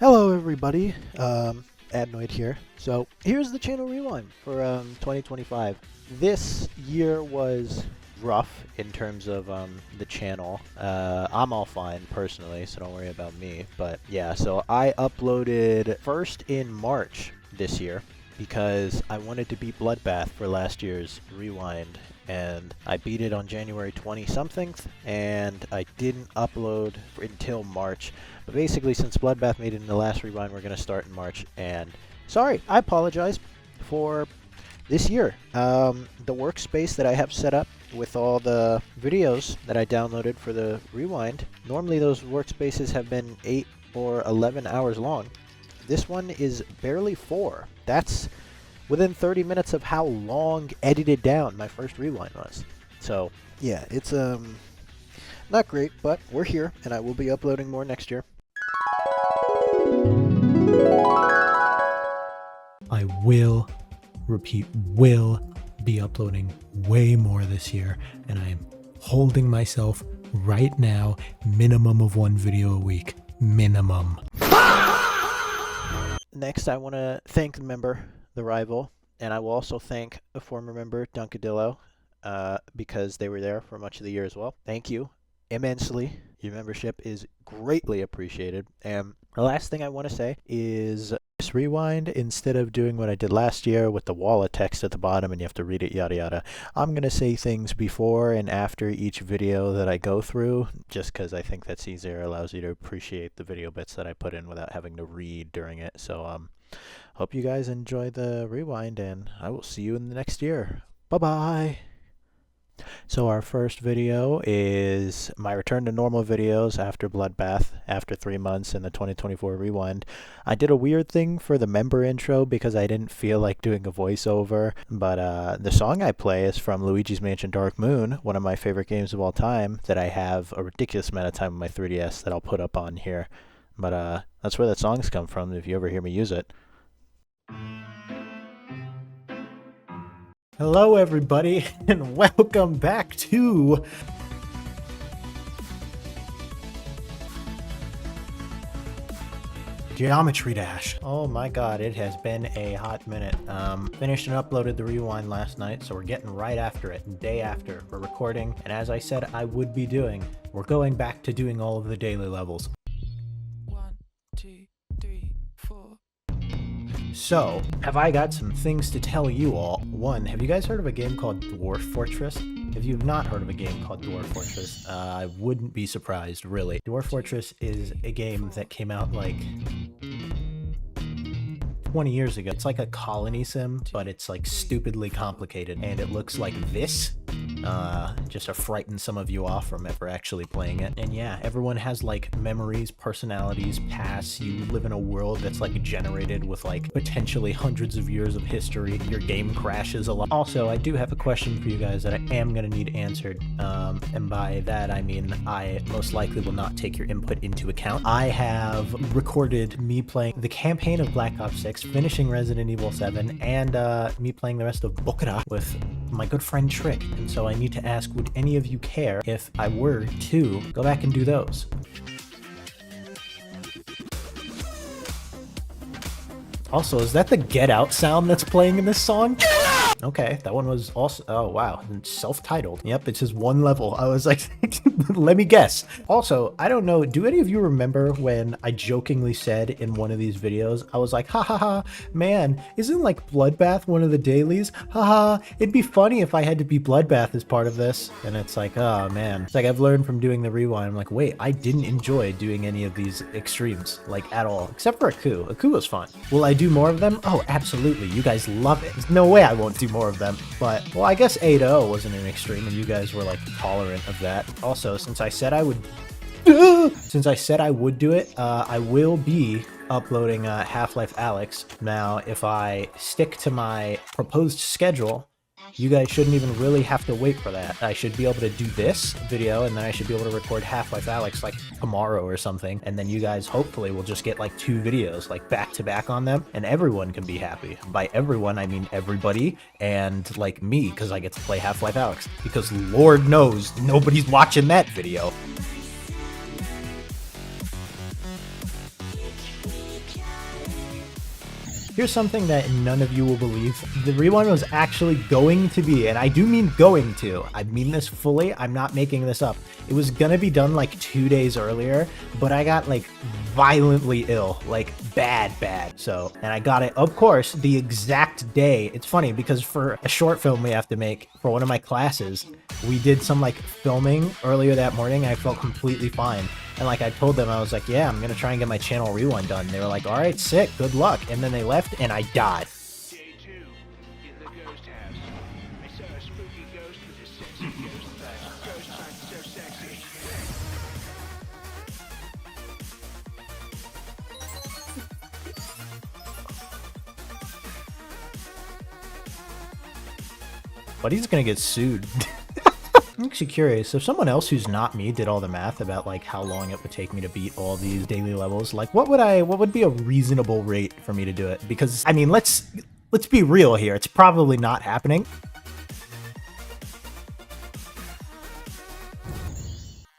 Hello everybody, Adenoid here. So here's the channel rewind for 2025. This year was rough in terms of the channel. I'm all fine personally, so don't worry about me. But yeah, so I uploaded first in March this year because I wanted to beat Bloodbath for last year's rewind, and I beat it on January 20-something, and I didn't upload until March. But basically, since Bloodbath made it in the last rewind, we're going to start in March, and sorry, I apologize for this year. The workspace that I have set up with all the videos that I downloaded for the rewind, normally those workspaces have been 8 or 11 hours long. This one is barely 4. That's within 30 minutes of how long edited down my first rewind was. So yeah, it's not great, but we're here, and I will be uploading more next year. I will, repeat, will be uploading way more this year, and I am holding myself right now minimum of 1 video a week. Minimum. Next, I want to thank the member, TheRival, and I will also thank a former member, Dunkadillo, because they were there for much of the year as well. Thank you immensely. Your membership is greatly appreciated. And the last thing I want to say is this rewind, instead of doing what I did last year with the wall of text at the bottom and you have to read it, yada yada, I'm going to say things before and after each video that I go through, just because I think that's easier, allows you to appreciate the video bits that I put in without having to read during it. So hope you guys enjoy the rewind, and I will see you in the next year. Bye-bye! So our first video is my return to normal videos after Bloodbath, after 3 months in the 2024 rewind. I did a weird thing for the member intro because I didn't feel like doing a voiceover, but the song I play is from Luigi's Mansion Dark Moon, one of my favorite games of all time, that I have a ridiculous amount of time on my 3DS that I'll put up on here. But that's where that song's come from, if you ever hear me use it. Hello everybody, and welcome back to Geometry Dash. Oh my god, it has been a hot minute. Finished and uploaded the rewind last night, so we're getting right after it. Day after, we're recording, and as I said I would be doing, we're going back to doing all of the daily levels. 1, 2, 3, 4. So, have I got some things to tell you all. One, have you guys heard of a game called Dwarf Fortress? If you've not heard of a game called Dwarf Fortress, I wouldn't be surprised, really. Dwarf Fortress is a game that came out like 20 years ago. It's like a colony sim, but it's like stupidly complicated, and it looks like this, just to frighten some of you off from ever actually playing it. And yeah, everyone has like memories, personalities, pasts. You live in a world that's like generated with like potentially hundreds of years of history. Your game crashes a lot. Also, I do have a question for you guys that I am gonna need answered, and by that I mean I most likely will not take your input into account. I have recorded me playing the campaign of Black Ops 6, finishing Resident Evil 7, and me playing the rest of Bokura with my good friend Trick, and so I need to ask, would any of you care if I were to go back and do those? Also, is that the Get Out sound that's playing in this song? Okay, that one was also, oh wow, self-titled. Yep, it's just 1 level. I was like, let me guess. Also, I don't know, do any of you remember when I jokingly said in one of these videos, I was like, ha ha ha, man, isn't like Bloodbath one of the dailies? Haha, it'd be funny if I had to be Bloodbath as part of this. And it's like, oh man. It's like I've learned from doing the rewind, I'm like, wait, I didn't enjoy doing any of these extremes, like at all, except for Aku. Aku was fun. Will I do more of them? Oh, absolutely, you guys love it. There's no way I won't do more of them. But, well, I guess 8-0 wasn't an extreme, and you guys were like tolerant of that. Also, since I said I would do it, I will be uploading Half-Life Alyx. Now, if I stick to my proposed schedule, you guys shouldn't even really have to wait for that. I should be able to do this video, and then I should be able to record Half-Life Alyx like tomorrow or something, and then you guys hopefully will just get like 2 videos like back to back on them, and everyone can be happy. By everyone, I mean everybody, and like me, because I get to play Half-Life Alyx, because Lord knows nobody's watching that video. Here's something that none of you will believe. The rewind was actually going to be, and I do mean going to, I mean this fully, I'm not making this up. It was gonna be done like 2 days earlier, but I got like violently ill, like bad. So, and I got it, of course, the exact day. It's funny because for a short film we have to make for one of my classes, we did some like filming earlier that morning. I felt completely fine. And like I told them, I was like, yeah, I'm going to try and get my channel rewind done. They were like, all right, sick, good luck. And then they left and I died. Day 2, in the ghost house. I saw a spooky ghost with a sexy ghost butt. Ghost butt so sexy. But he's going to get sued. I'm actually curious, if someone else who's not me did all the math about like how long it would take me to beat all these daily levels, like what would be a reasonable rate for me to do it? Because I mean, let's be real here. It's probably not happening.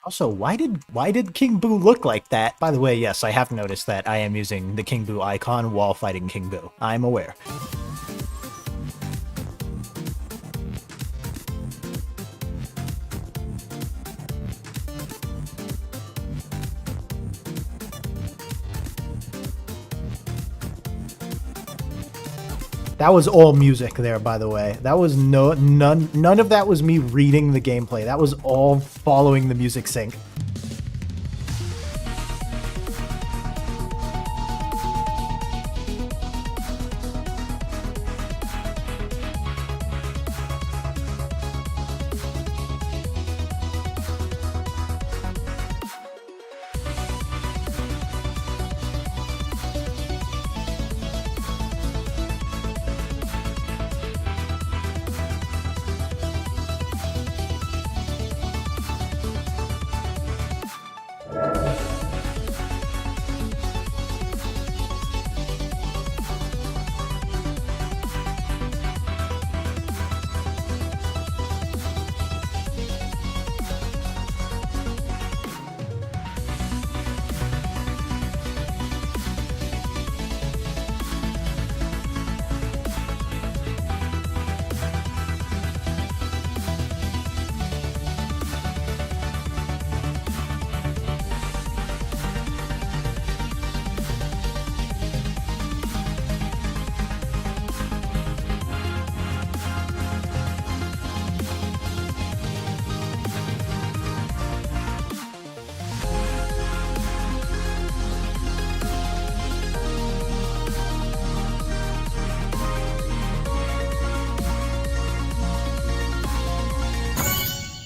Also, why did King Boo look like that? By the way, yes, I have noticed that I am using the King Boo icon while fighting King Boo. I'm aware. That was all music there, by the way. That was none of that was me reading the gameplay. That was all following the music sync.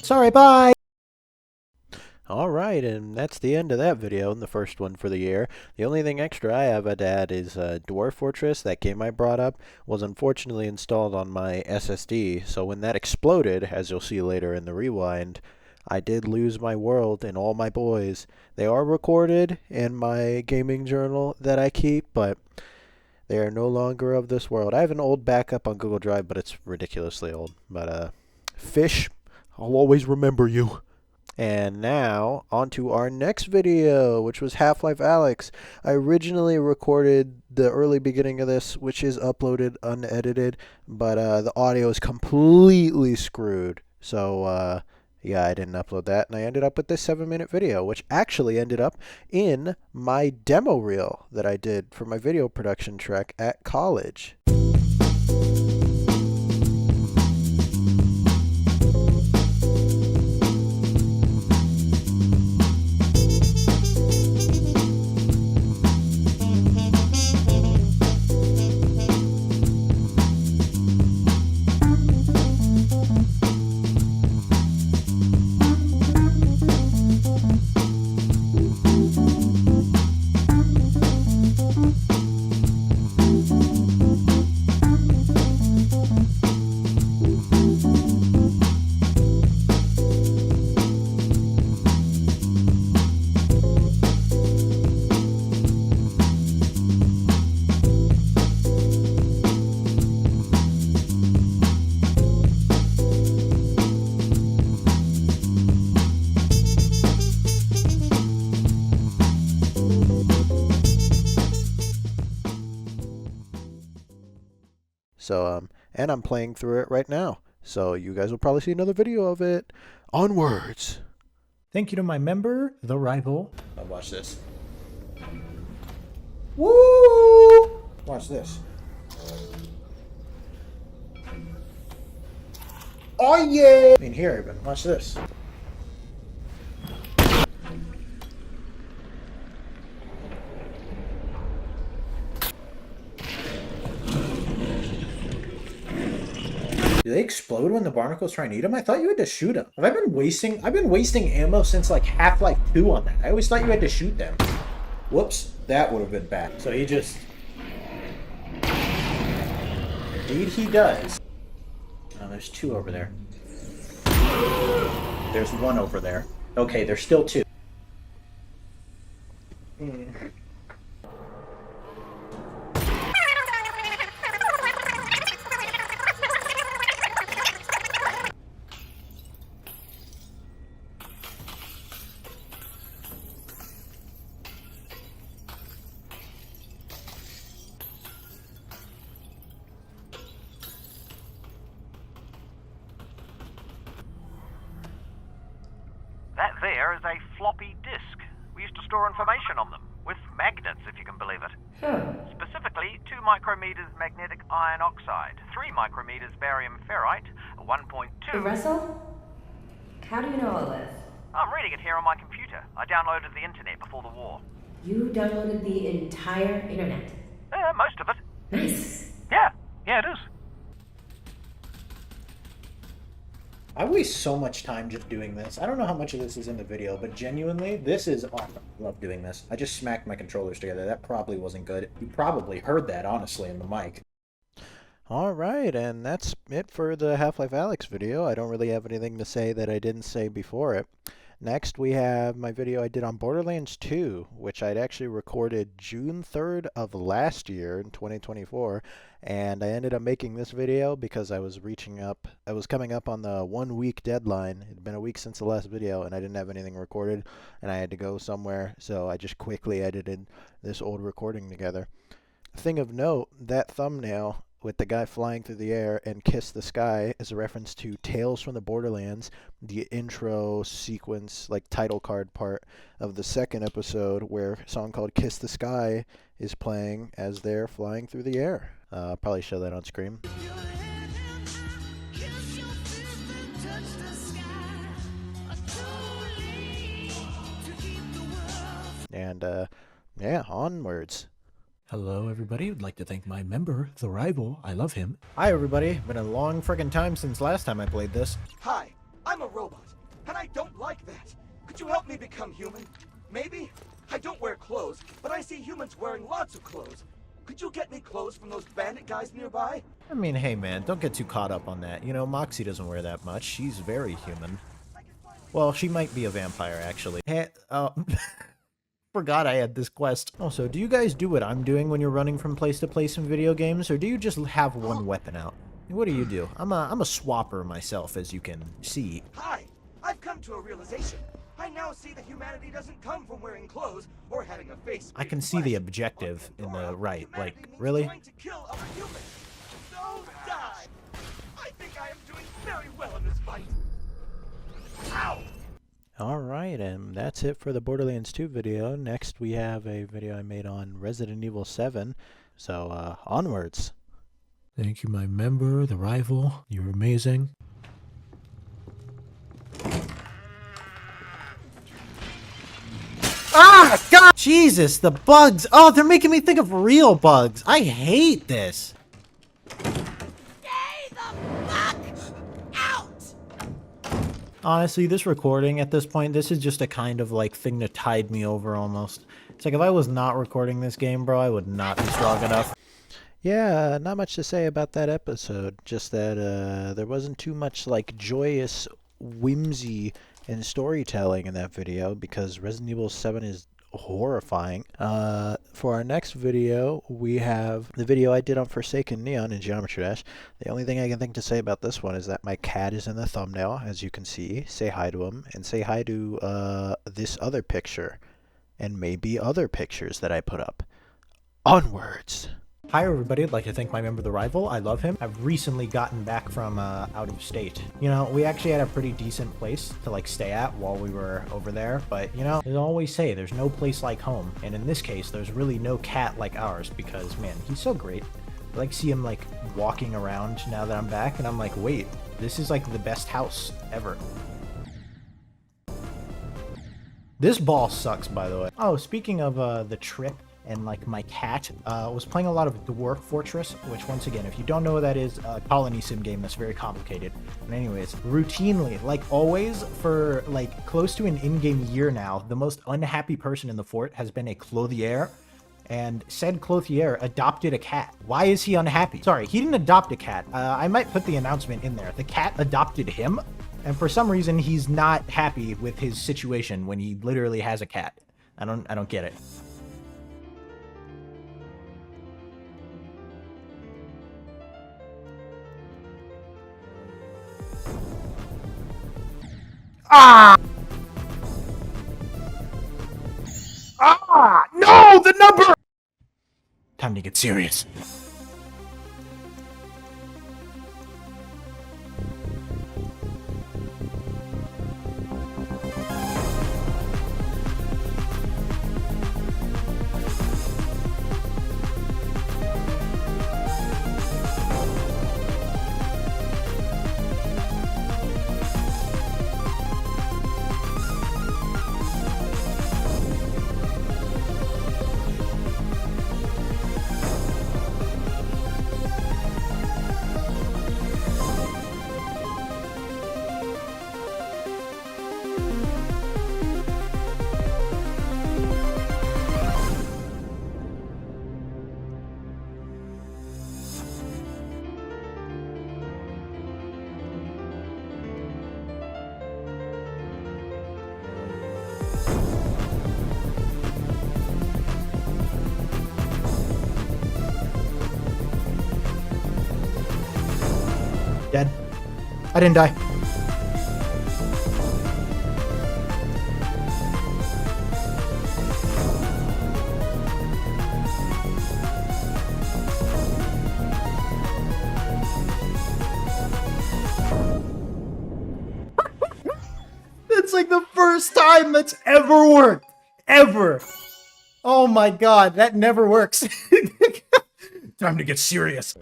Sorry, bye! Alright, and that's the end of that video, and the first one for the year. The only thing extra I have to add is Dwarf Fortress. That game I brought up was unfortunately installed on my SSD, so when that exploded, as you'll see later in the rewind, I did lose my world and all my boys. They are recorded in my gaming journal that I keep, but they are no longer of this world. I have an old backup on Google Drive, but it's ridiculously old. But, Fish, I'll always remember you. And now, on to our next video, which was Half-Life Alyx. I originally recorded the early beginning of this, which is uploaded unedited, but the audio is completely screwed. So, yeah, I didn't upload that, and I ended up with this 7-minute video, which actually ended up in my demo reel that I did for my video production track at college. So and I'm playing through it right now. So you guys will probably see another video of it. Onwards. Thank you to my member, TheRival. Now watch this. Woo! Watch this. Oh yeah! I mean, here even. Watch this. Do they explode when the barnacles try and eat them? I thought you had to shoot them. I've been wasting ammo since like Half-Life 2 on that. I always thought you had to shoot them. Whoops, that would have been bad. So he just... Indeed he does. Oh, there's two over there. There's one over there. Okay, there's still two. That there is a floppy disk. We used to store information on them, with magnets, if you can believe it. Specifically, 2 micrometers magnetic iron oxide, 3 micrometers barium ferrite, 1.2... Russell? How do you know all this? I'm reading it here on my computer. I downloaded the internet before the war. You downloaded the entire internet. Most of it. Nice. Yeah, it is. I waste so much time just doing this. I don't know how much of this is in the video, but genuinely, this is awesome. I love doing this. I just smacked my controllers together. That probably wasn't good. You probably heard that, honestly, in the mic. Alright, and that's it for the Half-Life Alyx video. I don't really have anything to say that I didn't say before it. Next, we have my video I did on Borderlands 2, which I'd actually recorded June 3rd of last year in 2024, and I ended up making this video because I was coming up on the 1-week deadline. It had been a week since the last video, and I didn't have anything recorded, and I had to go somewhere, so I just quickly edited this old recording together. Thing of note, that thumbnail with the guy flying through the air and Kiss the Sky is a reference to Tales from the Borderlands, the intro sequence, like title card part of the second episode, where a song called Kiss the Sky is playing as they're flying through the air. I'll probably show that on screen. And yeah, onwards. Hello, everybody. I'd like to thank my member, TheRival. I love him. Hi, everybody. Been a long friggin' time since last time I played this. Hi, I'm a robot, and I don't like that. Could you help me become human? Maybe? I don't wear clothes, but I see humans wearing lots of clothes. Could you get me clothes from those bandit guys nearby? I mean, hey, man, don't get too caught up on that. You know, Moxie doesn't wear that much. She's very human. Well, she might be a vampire, actually. Hey, forgot I had this quest. Also, do you guys do what I'm doing when you're running from place to place in video games, or do you just have one weapon out? What do you do? I'm a swapper myself, as you can see. Hi, I've come to a realization. I now see that humanity doesn't come from wearing clothes or having a face. I can see the objective in the right. Like, really? Trying to kill other humans. So die. I think I am doing very well in this fight. Ow! Alright, and that's it for the Borderlands 2 video. Next, we have a video I made on Resident Evil 7. So, onwards. Thank you, my member, TheRival. You're amazing. Ah, God! Jesus, the bugs! Oh, they're making me think of real bugs. I hate this. Honestly, this recording at this point, this is just a kind of like thing to tide me over almost. It's like if I was not recording this game, bro, I would not be strong enough. Yeah, not much to say about that episode. Just that there wasn't too much like joyous whimsy and storytelling in that video because Resident Evil 7 is horrifying. For our next video, we have the video I did on Forsaken Neon in Geometry Dash. The only thing I can think to say about this one is that my cat is in the thumbnail, as you can see. Say hi to him, and say hi to this other picture, and maybe other pictures that I put up. Onwards! Hi everybody, I'd like to thank my member TheRival. I love him. I've recently gotten back from out of state. You know, we actually had a pretty decent place to like stay at while we were over there, but you know, as I always say, there's no place like home. And in this case, there's really no cat like ours because man, he's so great. I like see him like walking around now that I'm back and I'm like, wait, this is like the best house ever. This ball sucks, by the way. Oh, speaking of the trip and like my cat, was playing a lot of Dwarf Fortress, which once again, if you don't know what that is, a colony sim game that's very complicated. And anyways, routinely, like always, for like close to an in-game year now, the most unhappy person in the fort has been a clothier, and said clothier adopted a cat. Why is he unhappy? Sorry, he didn't adopt a cat. I might put the announcement in there. The cat adopted him, and for some reason, he's not happy with his situation when he literally has a cat. I don't get it. No, the number! Time to get serious. Dead. I didn't die. That's like the first time that's ever worked. Ever. Oh my god, that never works. Time to get serious.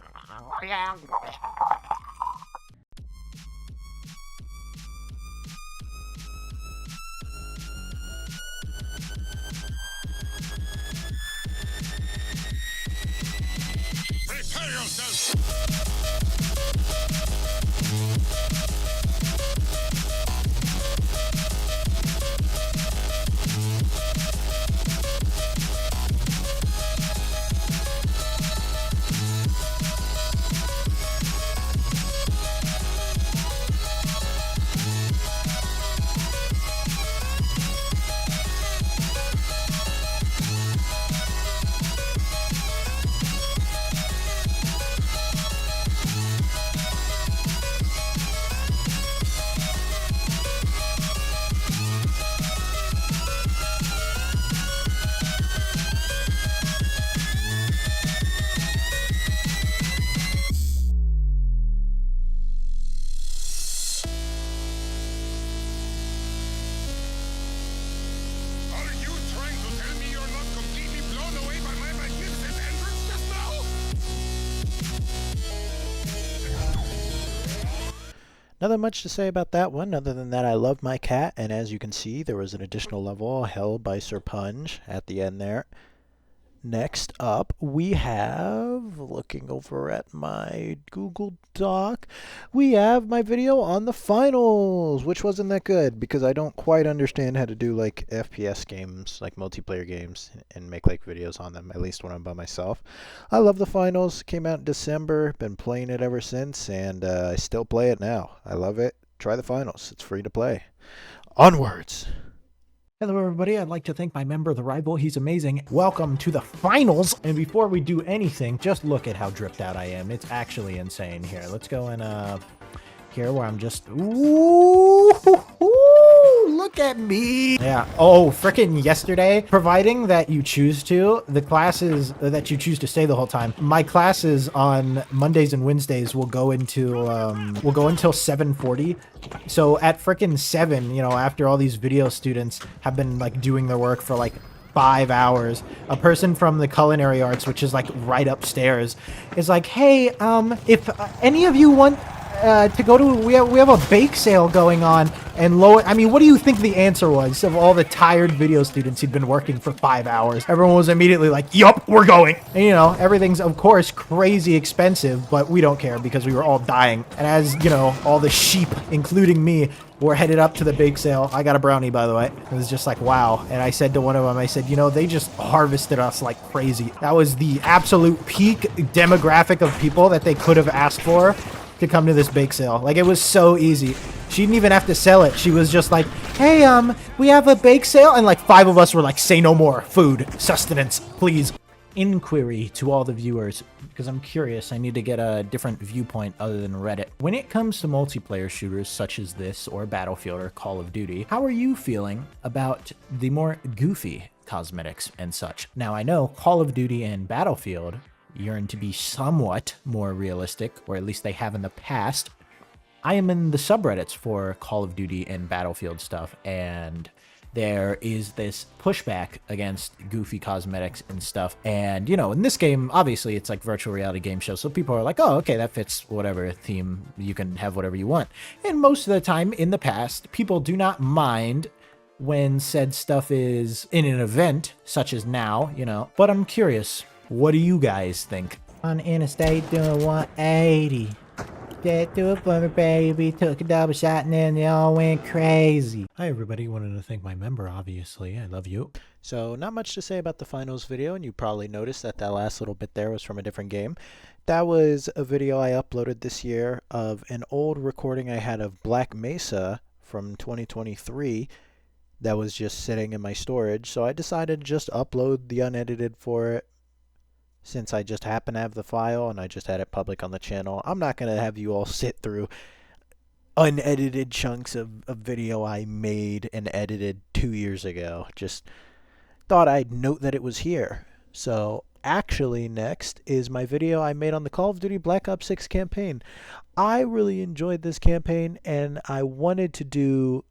Nothing much to say about that one, other than that I love my cat, and as you can see, there was an additional level held by Sir Punj at the end there. Next up, we have, looking over at my Google Doc, we have my video on the finals, which wasn't that good because I don't quite understand how to do like FPS games, like multiplayer games, and make like videos on them, at least when I'm by myself. I love the finals, came out in December, been playing it ever since, and I still play it now. I love it. Try the finals, it's free to play. Onwards! Hello everybody, I'd like to thank my member TheRival, he's amazing. Welcome to the finals! And before we do anything, just look at how dripped out I am. It's actually insane. Here, let's go in here where I'm just... Ooh, look Look at me. Yeah. Oh, frickin' yesterday, providing that you choose to, the classes that you choose to stay the whole time, my classes on Mondays and Wednesdays will go until 7:40. So at frickin' 7, you know, after all these video students have been like doing their work for like 5 hours, a person from the culinary arts, which is like right upstairs, is like, hey, if any of you want to go to, we have a bake sale going on, and I mean, what do you think the answer was of all the tired video students who'd been working for 5 hours? Everyone was immediately like, yup, we're going. And you know, everything's of course crazy expensive, but we don't care because we were all dying. And as you know, all the sheep, including me, were headed up to the bake sale. I got a brownie, by the way. It was just like, wow. And I said to one of them, I said, you know, they just harvested us like crazy. That was the absolute peak demographic of people that they could have asked for to come to this bake sale. Like, it was so easy. She didn't even have to sell it. She was just like, hey, we have a bake sale. And like 5 of us were like, say no more. Food, sustenance, please. Inquiry to all the viewers, because I'm curious. I need to get a different viewpoint other than Reddit. When it comes to multiplayer shooters such as this, or Battlefield, or Call of Duty, how are you feeling about the more goofy cosmetics and such? Now, I know Call of Duty and Battlefield yearn to be somewhat more realistic, or at least they have in the past. I am in the subreddits for Call of Duty and Battlefield stuff, and there is this pushback against goofy cosmetics and stuff. And, you know, in this game, obviously, it's like virtual reality game show, so people are like, oh, okay, that fits whatever theme. You can have whatever you want. And most of the time, in the past, people do not mind when said stuff is in an event, such as now, you know. But I'm curious, what do you guys think? On interstate doing 180. Get through it for me, baby. Took a double shot and then they all went crazy. Hi, everybody. Wanted to thank my member, obviously. I love you. So not much to say about the finals video, and you probably noticed that that last little bit there was from a different game. That was a video I uploaded this year of an old recording I had of Black Mesa from 2023 that was just sitting in my storage. So I decided to just upload the unedited for it. Since I just happen to have the file and I just had it public on the channel, I'm not going to have you all sit through unedited chunks of video I made and edited 2 years ago. Just thought I'd note that it was here. So actually next is my video I made on the Call of Duty Black Ops 6 campaign. I really enjoyed this campaign and I wanted to do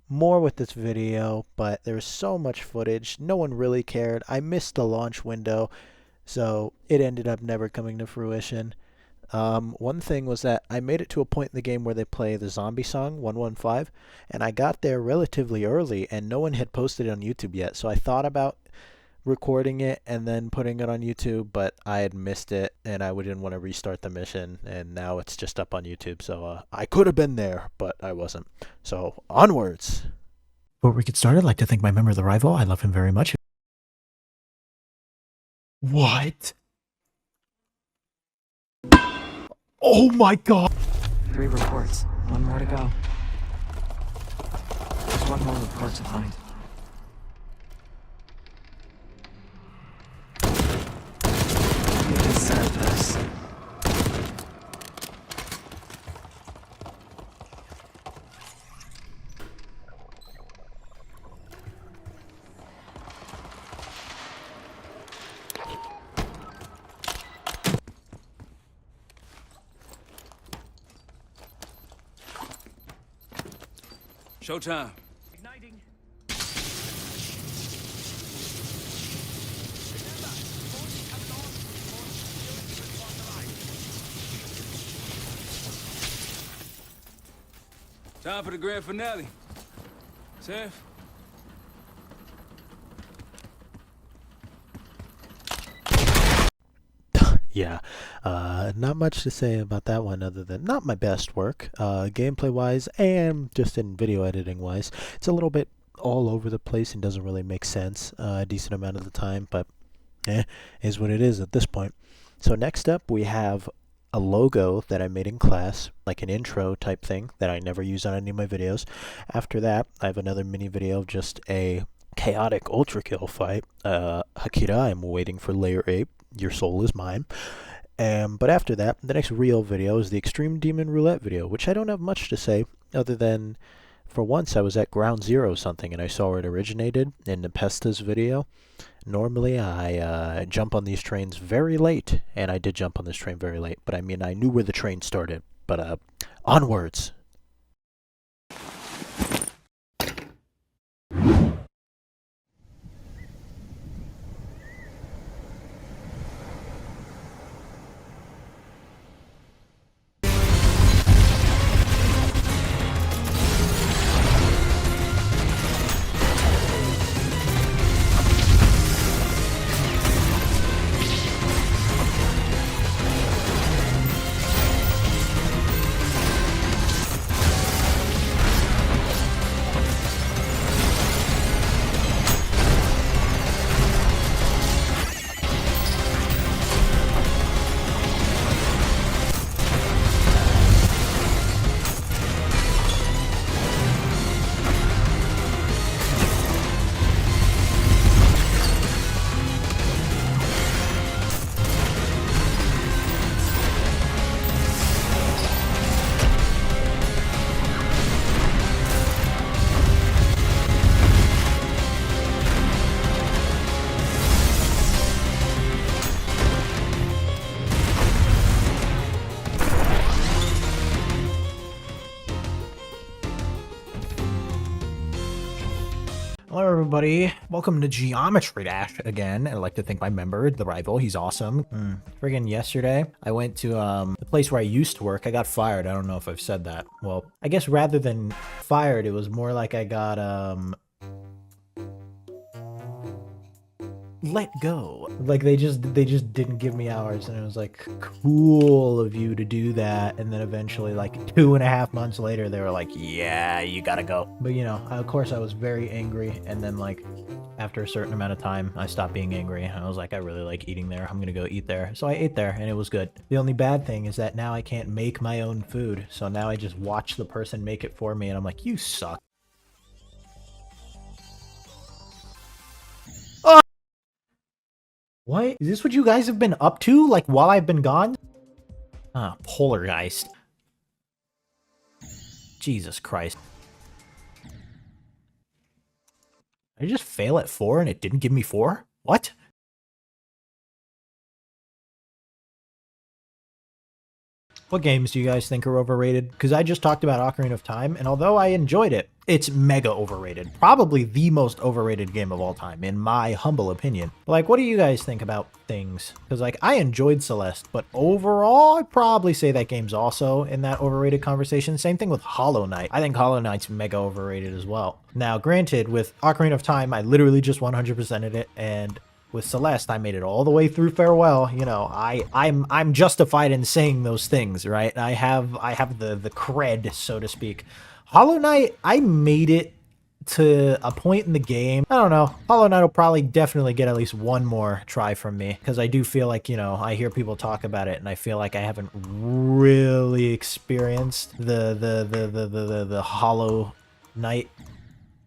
more with this video, but there was so much footage. No one really cared. I missed the launch window. So it ended up never coming to fruition. One thing was that I made it to a point in the game where they play the zombie song 115, and I got there relatively early and no one had posted it on YouTube yet. So I thought about recording it and then putting it on YouTube, but I had missed it and I didn't want to restart the mission, and now it's just up on YouTube. So I could have been there, but I wasn't. So onwards. Before we get started, I'd like to thank my member, TheRival. I love him very much. What? Oh my god! 3 reports. 1 more to go. There's 1 more report to find. You deserve this. Showtime. Time for the grand finale. Seth? Yeah, not much to say about that one other than not my best work, gameplay wise and just in video editing wise. It's a little bit all over the place and doesn't really make sense a decent amount of the time, but is what it is at this point. So next up we have a logo that I made in class, like an intro type thing that I never use on any of my videos. After that, I have another mini video of just a chaotic ultra kill fight. Hakira, I'm waiting for layer 8. Your soul is mine. But after that, the next real video is the Extreme Demon Roulette video, which I don't have much to say other than For once, I was at ground zero something and I saw where it originated in Nepesta's video. Normally, I jump on these trains very late, and I did jump on this train very late, but I mean, I knew where the train started. But, onwards! Hello everybody, welcome to Geometry Dash again. I'd like to thank my member, TheRival, he's awesome. Friggin' yesterday, I went to the place where I used to work. I got fired, I don't know if I've said that. Well, I guess rather than fired, it was more like I got let go. Like they just didn't give me hours, and it was like cool of you to do that. And then eventually, like 2.5 months later, they were like, yeah, you gotta go. But you know, of course I was very angry, and then like after a certain amount of time I stopped being angry. I was like, I really like eating there, I'm gonna go eat there. So I ate there and it was good. The only bad thing is that now I can't make my own food, so now I just watch the person make it for me, and I'm like, you suck. What? Is this what you guys have been up to, like, while I've been gone? Ah, Polargeist. Jesus Christ. Did I just fail at 4 and it didn't give me 4? What? What games do you guys think are overrated? Because I just talked about Ocarina of Time, and although I enjoyed it, it's mega overrated. Probably the most overrated game of all time, in my humble opinion. Like, what do you guys think about things? Because, like, I enjoyed Celeste, but overall, I'd probably say that game's also in that overrated conversation. Same thing with Hollow Knight. I think Hollow Knight's mega overrated as well. Now, granted, with Ocarina of Time, I literally just 100%ed it, and with Celeste, I made it all the way through Farewell. You know, I'm justified in saying those things, right? I have the cred, so to speak. Hollow Knight, I made it to a point in the game. I don't know. Hollow Knight will probably definitely get at least one more try from me, because I do feel like, you know, I hear people talk about it and I feel like I haven't really experienced the Hollow Knight.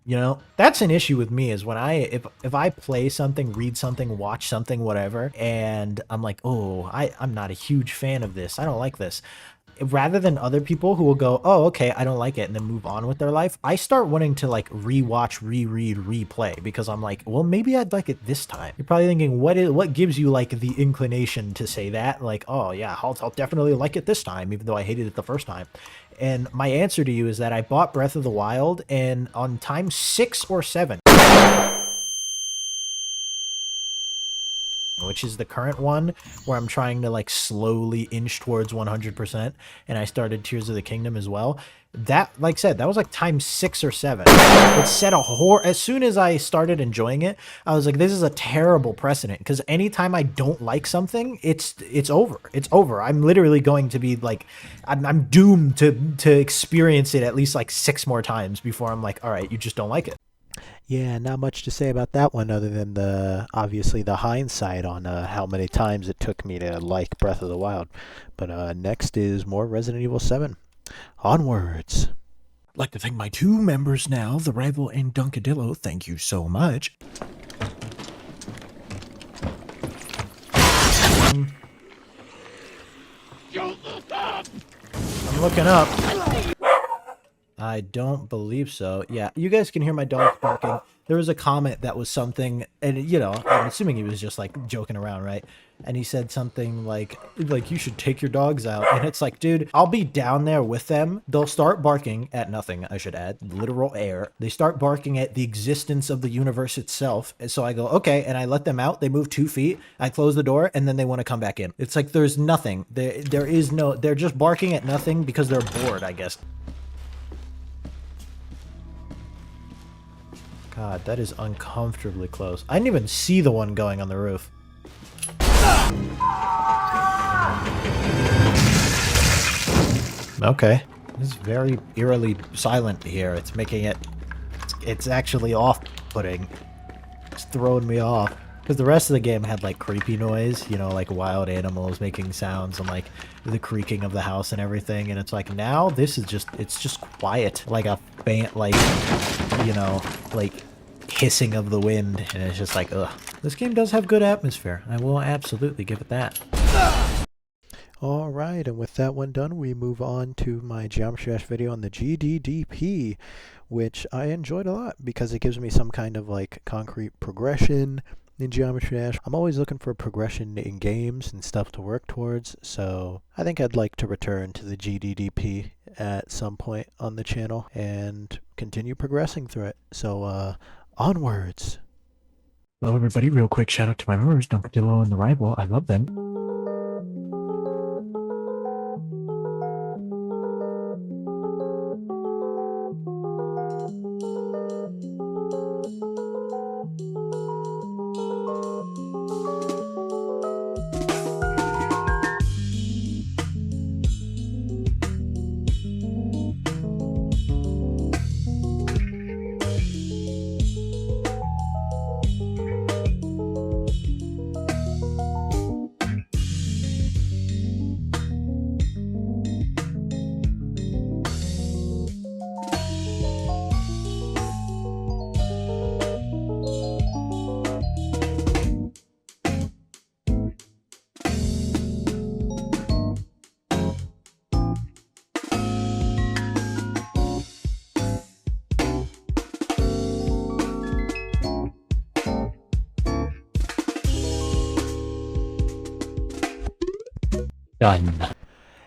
You know, that's an issue with me, is when if I play something, read something, watch something, whatever, and I'm like, oh, I'm not a huge fan of this, I don't like this. Rather than other people who will go, oh, okay, I don't like it, and then move on with their life, I start wanting to like rewatch, reread, replay, because I'm like, well, maybe I'd like it this time. You're probably thinking, what gives you like the inclination to say that? Like, oh yeah, I'll definitely like it this time, even though I hated it the first time. And my answer to you is that I bought Breath of the Wild, and on time 6 or 7, which is the current one, where I'm trying to like slowly inch towards 100%, and I started Tears of the Kingdom as well. That, like I said, that was like time 6 or 7. It set a as soon as I started enjoying it, I was like, this is a terrible precedent, because anytime I don't like something, it's over. It's over. I'm literally going to be like, I'm doomed to experience it at least like 6 more times before I'm like, all right, you just don't like it. Yeah, not much to say about that one other than obviously the hindsight on how many times it took me to like Breath of the Wild. But next is more Resident Evil 7. Onwards. I'd like to thank my 2 members now, TheRival and Dunkadillo. Thank you so much. I'm looking up. I don't believe so. Yeah, you guys can hear my dog barking. There was a comment that was something, and you know, I'm assuming he was just like joking around, right? And he said something like you should take your dogs out. And it's like, dude, I'll be down there with them. They'll start barking at nothing, I should add, literal air. They start barking at the existence of the universe itself. And so I go, okay, and I let them out. They move 2 feet. I close the door, and then they want to come back in. It's like there's nothing. There is no, they're just barking at nothing because they're bored, I guess. God, that is uncomfortably close. I didn't even see the one going on the roof. Okay. It's very eerily silent here. It's making it... It's actually off-putting. It's throwing me off. Because the rest of the game had, like, creepy noise, you know, like wild animals making sounds and, like, the creaking of the house and everything. And it's like, now this is just... It's just quiet. Like a faint, like, you know, like... hissing of the wind, and it's just like, ugh. This game does have good atmosphere. I will absolutely give it that. Alright, and with that one done, we move on to my Geometry Dash video on the GDDP, which I enjoyed a lot because it gives me some kind of like concrete progression in Geometry Dash. I'm always looking for progression in games and stuff to work towards, so I think I'd like to return to the GDDP at some point on the channel and continue progressing through it. So, onwards. Hello everybody, real quick shout out to my members, Dunkadillo and TheRival. I love them. Done.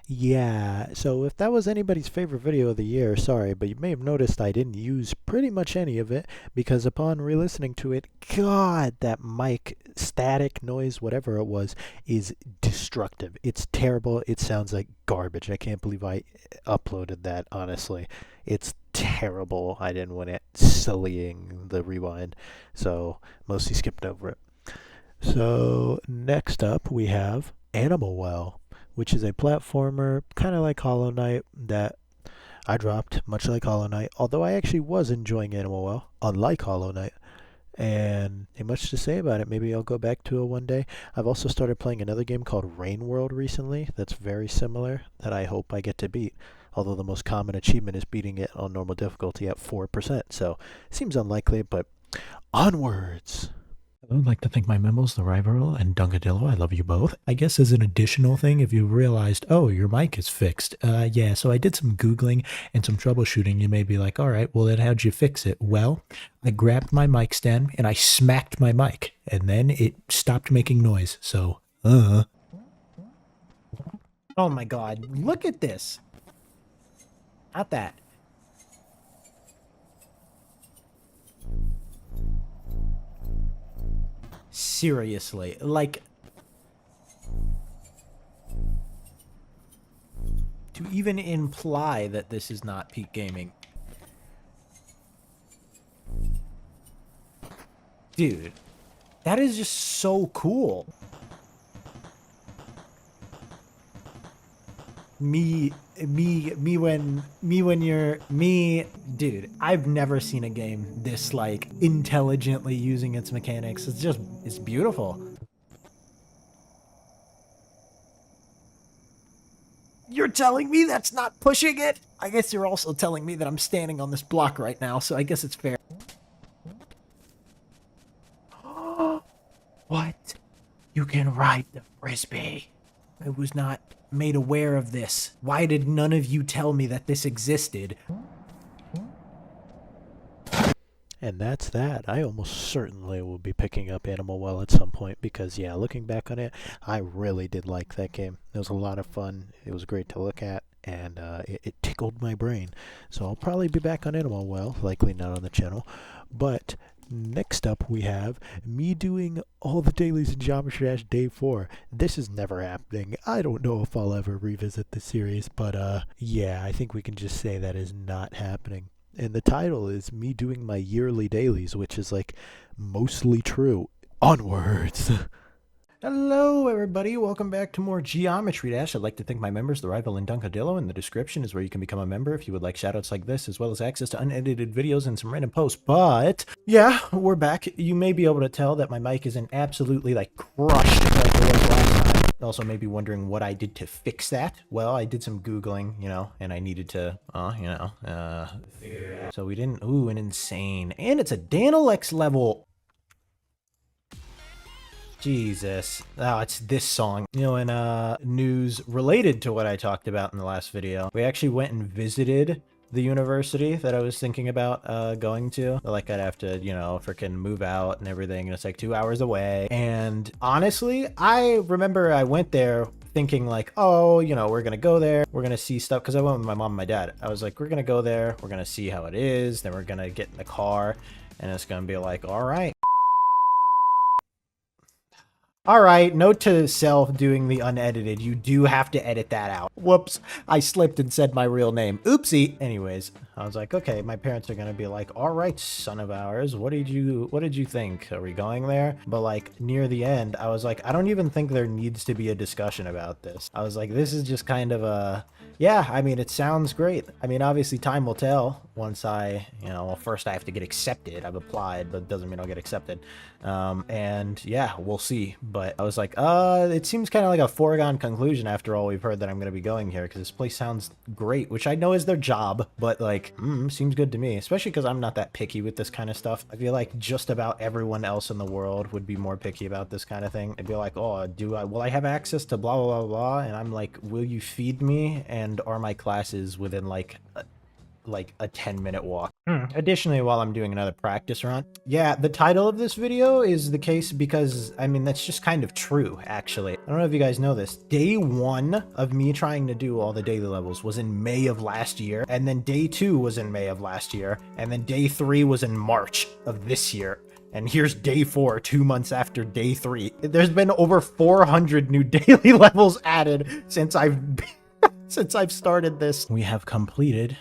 Yeah, so if that was anybody's favorite video of the year, sorry, but you may have noticed I didn't use pretty much any of it because upon re-listening to it, God, that mic static noise, whatever it was, is destructive. It's terrible. It sounds like garbage. I can't believe I uploaded that, honestly. It's terrible. I didn't want it sullying the rewind, so mostly skipped over it. So next up we have Animal Well, which is a platformer kind of like Hollow Knight that I dropped, much like Hollow Knight, although I actually was enjoying Animal Well, unlike Hollow Knight. And ain't much to say about it. Maybe I'll go back to it one day. I've also started playing another game called Rain World recently that's very similar that I hope I get to beat. Although the most common achievement is beating it on normal difficulty at 4%. So seems unlikely, but onwards. I would like to thank my members, TheRival and Dunkadillo. I love you both. I guess as an additional thing, if you realized, oh, your mic is fixed. Yeah, so I did some Googling and some troubleshooting. You may be like, all right, well then how'd you fix it? Well, I grabbed my mic stand and I smacked my mic and then it stopped making noise. So, Oh my God, look at this. Not that. Seriously, like, to even imply that this is not peak gaming. Dude, that is just so cool. Dude, I've never seen a game this like intelligently using its mechanics. It's beautiful. You're telling me that's not pushing it? I guess you're also telling me that I'm standing on this block right now, so I guess it's fair. What? You can ride the frisbee. I was not made aware of this. Why did none of you tell me that this existed? And that's that. I almost certainly will be picking up Animal Well at some point because, yeah, looking back on it, I really did like that game. It was a lot of fun. It was great to look at, and it tickled my brain. So I'll probably be back on Animal Well, likely not on the channel. But next up, we have me doing all the dailies in Geometry Dash Day 4. This is never happening. I don't know if I'll ever revisit the series, but yeah, I think we can just say that is not happening. And the title is me doing my yearly dailies, which is like mostly true. Onwards! Hello, everybody. Welcome back to more Geometry Dash. I'd like to thank my members, TheRival and Dunkadillo. In the description is where you can become a member if you would like shoutouts like this, as well as access to unedited videos and some random posts. But yeah, we're back. You may be able to tell that my mic isn't absolutely like crushed like it was last time. Also, may be wondering what I did to fix that. Well, I did some Googling, and I needed to, figure it out. So we didn't. Ooh, an insane, and it's a Danilex level. Jesus. Oh, it's this song. In news related to what I talked about in the last video, we actually went and visited the university that I was thinking about going to. Like, I'd have to, freaking move out and everything, and it's like 2 hours away. And honestly, I remember I went there thinking like, oh, we're gonna go there, we're gonna see stuff, because I went with my mom and my dad. I was like, we're gonna go there, we're gonna see how it is, then we're gonna get in the car, and it's gonna be like, all right, note to self doing the unedited. You do have to edit that out. Whoops, I slipped and said my real name. Oopsie. Anyways, I was like, okay, my parents are gonna be like, all right, son of ours, what did you think? Are we going there? But like near the end, I was like, I don't even think there needs to be a discussion about this. I was like, this is just kind of a, yeah, I mean, it sounds great. I mean, obviously time will tell once I, well, first I have to get accepted. I've applied, but it doesn't mean I'll get accepted. And yeah, we'll see. But I was like, it seems kind of like a foregone conclusion after all we've heard that I'm going to be going here, because this place sounds great, which I know is their job, but like, seems good to me, especially because I'm not that picky with this kind of stuff. I feel like just about everyone else in the world would be more picky about this kind of thing. It'd be like, oh, will I have access to blah, blah, blah, blah? And I'm like, will you feed me? And are my classes within like a 10-minute walk? Additionally, while I'm doing another practice run, yeah, the title of this video is the case because, I mean, that's just kind of true, actually. I don't know if you guys know this. Day 1 of me trying to do all the daily levels was in May of last year, and then day 2 was in May of last year, and then day 3 was in March of this year. And here's day 4, 2 months after day 3. There's been over 400 new daily levels added since I've started this. We have completed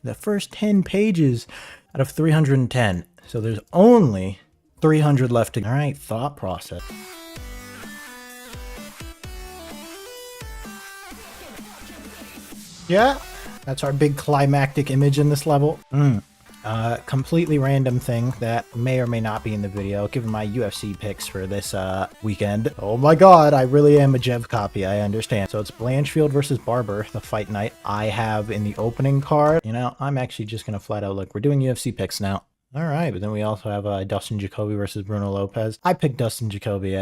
the first 10 pages out of 310. So there's only 300 left to go. All right, thought process. Yeah, that's our big climactic image in this level. Completely random thing that may or may not be in the video, given my UFC picks for this weekend. Oh my god, I really am a Jev copy, I understand. So it's Blanchfield versus Barber, the fight night. I have in the opening card, I'm actually just gonna flat out look, we're doing UFC picks now. All right, but then we also have Dustin Jacoby versus Bruno Lopez. I picked Dustin Jacoby.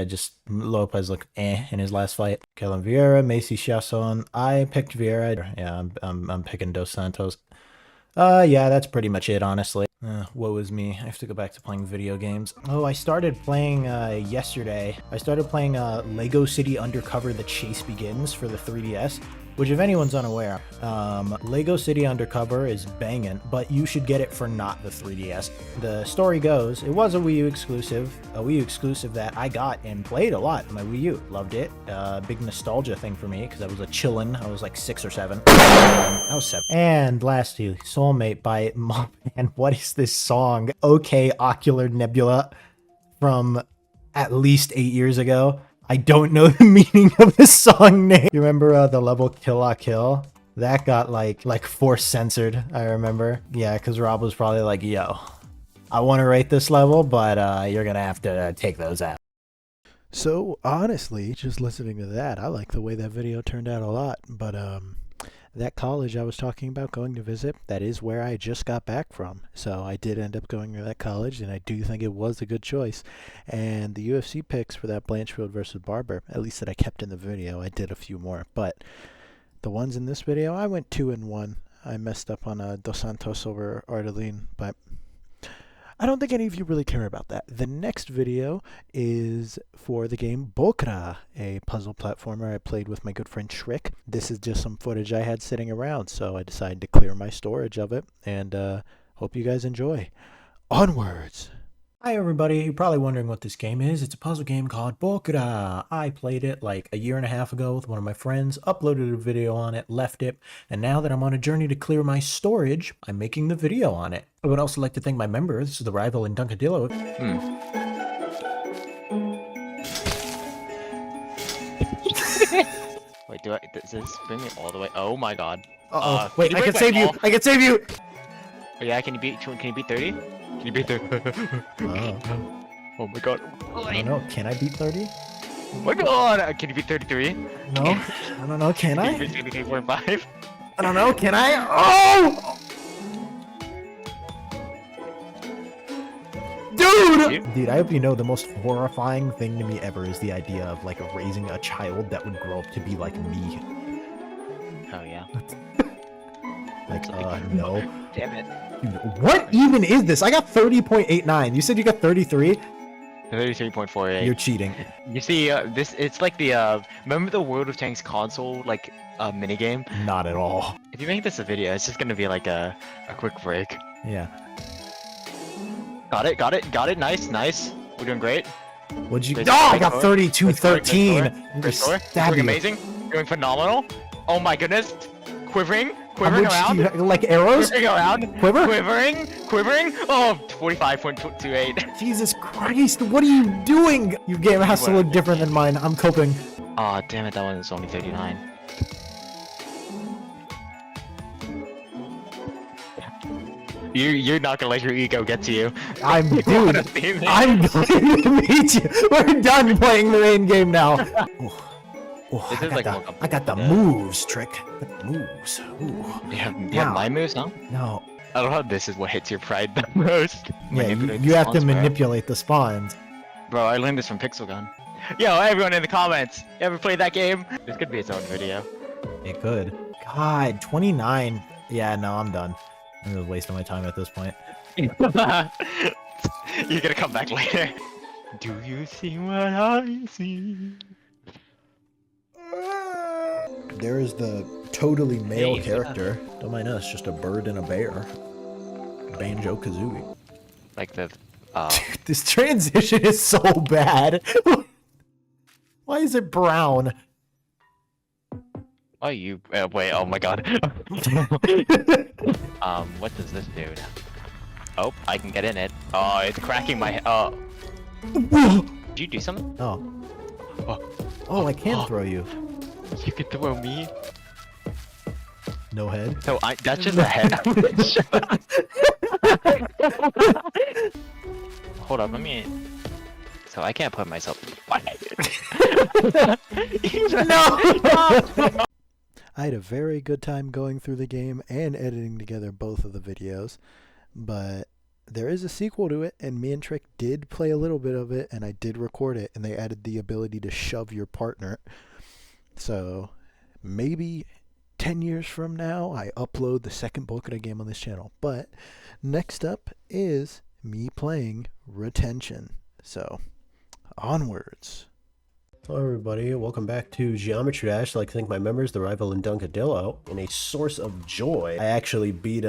Lopez looked in his last fight. Kellen Vieira, Macy Chasson. I picked Vieira. Yeah, I'm picking Dos Santos. Yeah, that's pretty much it, honestly. Woe is me. I have to go back to playing video games. Oh, I started playing yesterday. I started playing Lego City Undercover: The Chase Begins for the 3DS, which, if anyone's unaware, Lego City Undercover is banging, but you should get it for not the 3DS. The story goes, it was a Wii U exclusive that I got and played a lot on my Wii U. Loved it. Big nostalgia thing for me, because I was a chillin'. I was like 6 or 7. I was 7. And lastly, Soulmate by Mom. And what is this song? OK Ocular Nebula from at least 8 years ago. I don't know the meaning of the song name. You remember the level Kill La Kill? That got like force censored, I remember. Yeah, because Rob was probably like, yo, I want to rate this level, but you're going to have to take those out. So, honestly, just listening to that, I like the way that video turned out a lot. But, that college I was talking about going to visit, that is where I just got back from. So I did end up going to that college, and I do think it was a good choice. And the UFC picks for that Blanchfield versus Barber, at least that I kept in the video, I did a few more. But the ones in this video, I went 2-1. I messed up on Dos Santos over Artelene, but I don't think any of you really care about that. The next video is for the game Bokra, a puzzle platformer I played with my good friend Shrick. This is just some footage I had sitting around, so I decided to clear my storage of it, and hope you guys enjoy. Onwards! Hi everybody, you're probably wondering what this game is. It's a puzzle game called Bokura. I played it like a year and a half ago with one of my friends, uploaded a video on it, left it, and now that I'm on a journey to clear my storage, I'm making the video on it. I would also like to thank my members, TheRival and Dunkadillo. Wait, does this bring me all the way? Oh my god. Wait, I can save you! I can save you! Oh, yeah, can you beat 30? Can you beat 30? Oh my god. I don't know, can I beat 30? Oh my god! Can you beat 33? No, I don't know, can Can I? you beat 33.5? I don't know, can I? Oh! Dude, I hope you know the most horrifying thing to me ever is the idea of like raising a child that would grow up to be like me. Oh yeah. Like, no. Damn it. Dude, what even is this? I got 30.89. You said you got 33? 33.48. You're cheating. You see, it's like the, remember the World of Tanks console, like, minigame? Not at all. If you make this a video, it's just gonna be like a quick break. Yeah. Got it, nice. We're doing great. What'd you... Great Oh, I score. got 32.13. I'm Great gonna score. stab Doing you. amazing. Doing phenomenal. Oh my goodness. Quivering How much around. do you like arrows? Quivering around. Quiver? Quivering. Oh, 45.28. Jesus Christ, what are you doing? Your game has to look different than mine. I'm coping. Aw, damn it, that one is only 39. You're not gonna let your ego get to you. I'm You dude. wanna see me? I'm going to meet you. We're done playing the main game now. This is like welcome. I got the moves, Trick. I got the moves. Ooh. You have Now. my moves, huh? No. I don't know. This is what hits your pride the most. Yeah, Manipulate you the have to spawns, bro. manipulate the spawns. Bro, I learned this from Pixel Gun. Yo, everyone in the comments, you ever played that game? This could be its own video. It could. God, 29. Yeah, no, I'm done. I'm just wasting my time at this point. You're gonna come back later. Do you see what I see? There's the totally male Hey, character. Don't mind us, just a bird and a bear. Banjo Kazooie. Like the, This transition is so bad. Why is it brown? oh, you, wait, oh my god. What does this do now? Oh, I can get in it. Oh, it's cracking my, did you do something? Oh. Oh, Oh, I can throw you. you can throw me? No head. So that's just a head. Hold up, let me. So I can't put myself. No! I had a very good time going through the game and editing together both of the videos, but there is a sequel to it, and me and Trick did play a little bit of it, and I did record it, and they added the ability to shove your partner. So maybe 10 years from now, I upload the second Bokura game on this channel. But next up is me playing Retention. So onwards. Hello everybody, welcome back to Geometry Dash. I'd like to thank my members, TheRival and Dunkadillo. In a source of joy, I actually beat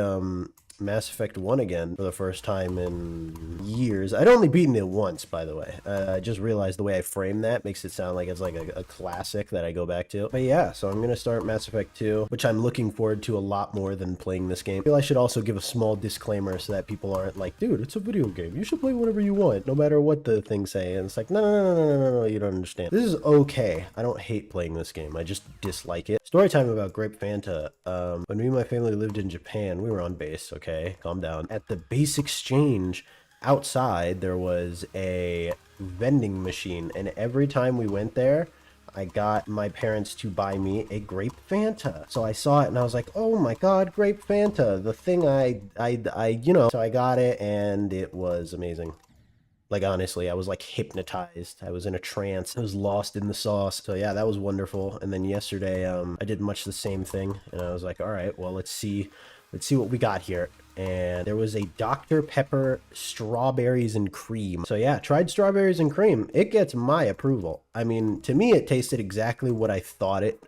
Mass Effect 1 again for the first time in years. I'd only beaten it once, by the way. I just realized the way I frame that makes it sound like it's like a classic that I go back to. But yeah, so I'm going to start Mass Effect 2, which I'm looking forward to a lot more than playing this game. I feel I should also give a small disclaimer so that people aren't like, dude, it's a video game. You should play whatever you want, no matter what the things say. And it's like, no, you don't understand. This is okay. I don't hate playing this game. I just dislike it. Story time about Grape Fanta. When me and my family lived in Japan, we were on base, okay? Calm down. At the base exchange outside, there was a vending machine, and every time we went there, I got my parents to buy me a Grape Fanta. So I saw it and I was like, oh my god, Grape Fanta, the thing you know. So I got it and it was amazing. Like, honestly, I was like hypnotized. I was in a trance. I was lost in the sauce. So yeah, that was wonderful. And then yesterday, I did much the same thing. And I was like, all right, well, let's see Let's see what we got here. And there was a Dr. Pepper strawberries and cream. So yeah, tried strawberries and cream. It gets my approval. I mean, to me, it tasted exactly what I thought it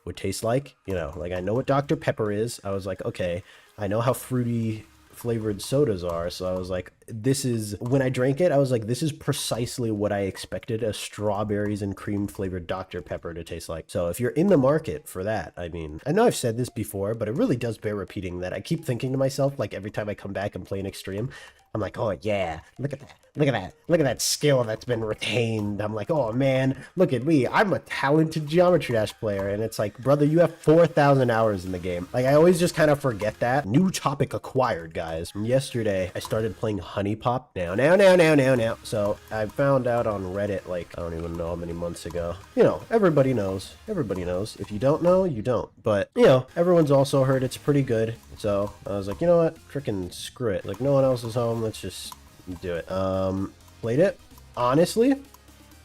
would taste like. You know, like I know what Dr. Pepper is. I was like, okay, I know how fruity flavored sodas are. So I was like, this is, when I drank it, I was like, this is precisely what I expected a strawberries and cream flavored Dr. Pepper to taste like. So if you're in the market for that, I mean, I know I've said this before, but it really does bear repeating that I keep thinking to myself, like every time I come back and play an extreme, I'm like, oh yeah, look at that. Look at that. Look at that skill that's been retained. I'm like, oh man, look at me. I'm a talented Geometry Dash player. And it's like, brother, you have 4,000 hours in the game. Like, I always just kind of forget that. New topic acquired, guys. Yesterday, I started playing Honey Pop. Now. So I found out on Reddit, like, I don't even know how many months ago. You know, everybody knows. Everybody knows. If you don't know, you don't. But, you know, everyone's also heard it's pretty good. So I was like, you know what? Frickin' screw it. Like, no one else is home. Let's just do it. Played it. Honestly,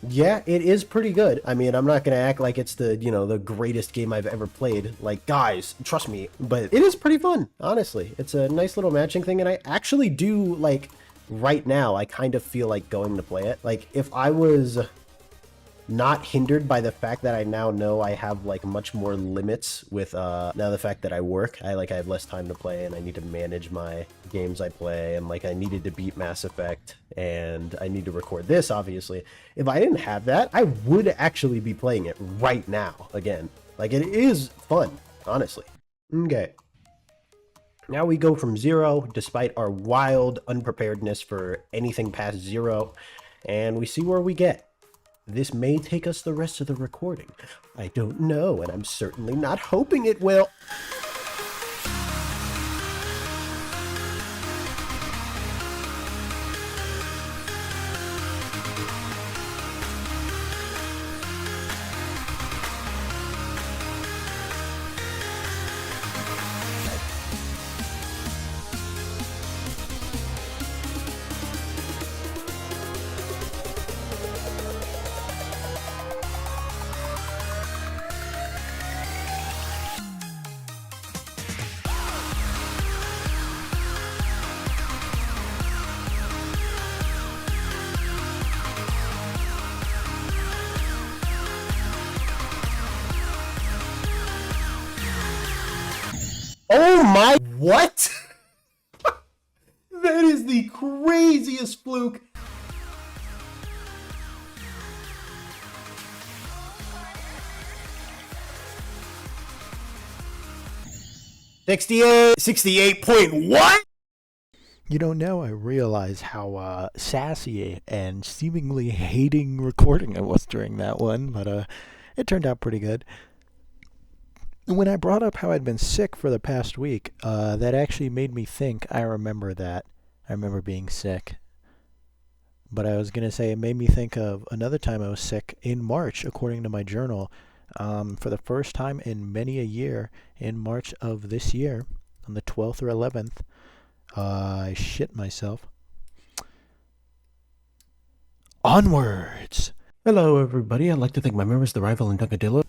yeah, it is pretty good. I mean, I'm not gonna act like it's the, you know, the greatest game I've ever played. Like, guys, trust me. But it is pretty fun, honestly. It's a nice little matching thing, and I actually do, like, right now, I kind of feel like going to play it. Like, if I was not hindered by the fact that I now know I have like much more limits with now the fact that I work, I have less time to play and I need to manage my games I play, and like I needed to beat Mass Effect and I need to record this, obviously. If I didn't have that, I would actually be playing it right now again. Like, it is fun, honestly. Okay. Now we go from 0, despite our wild unpreparedness for anything past 0, and we see where we get. This may take us the rest of the recording. I don't know, and I'm certainly not hoping it will. Oh my, what? That is the craziest fluke. $68 point what? You know, now I realize how sassy and seemingly hating recording I was during that one, but it turned out pretty good. When I brought up how I'd been sick for the past week, that actually made me think I remember that. I remember being sick. But I was going to say it made me think of another time I was sick in March, according to my journal. For the first time in many a year, in March of this year, on the 12th or 11th, I shit myself. Onwards! Hello, everybody. I'd like to thank my members, TheRival and dunkadillo.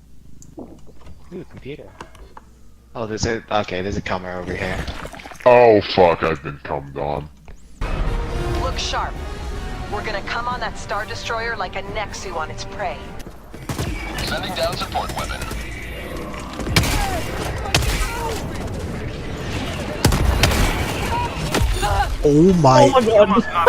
Ooh, computer. Oh, there's a camera over here. Oh fuck, I've been cummed on. Look sharp. We're gonna come on that Star Destroyer like a Nexu on its prey. Sending down support weapon. Oh my... Oh my god.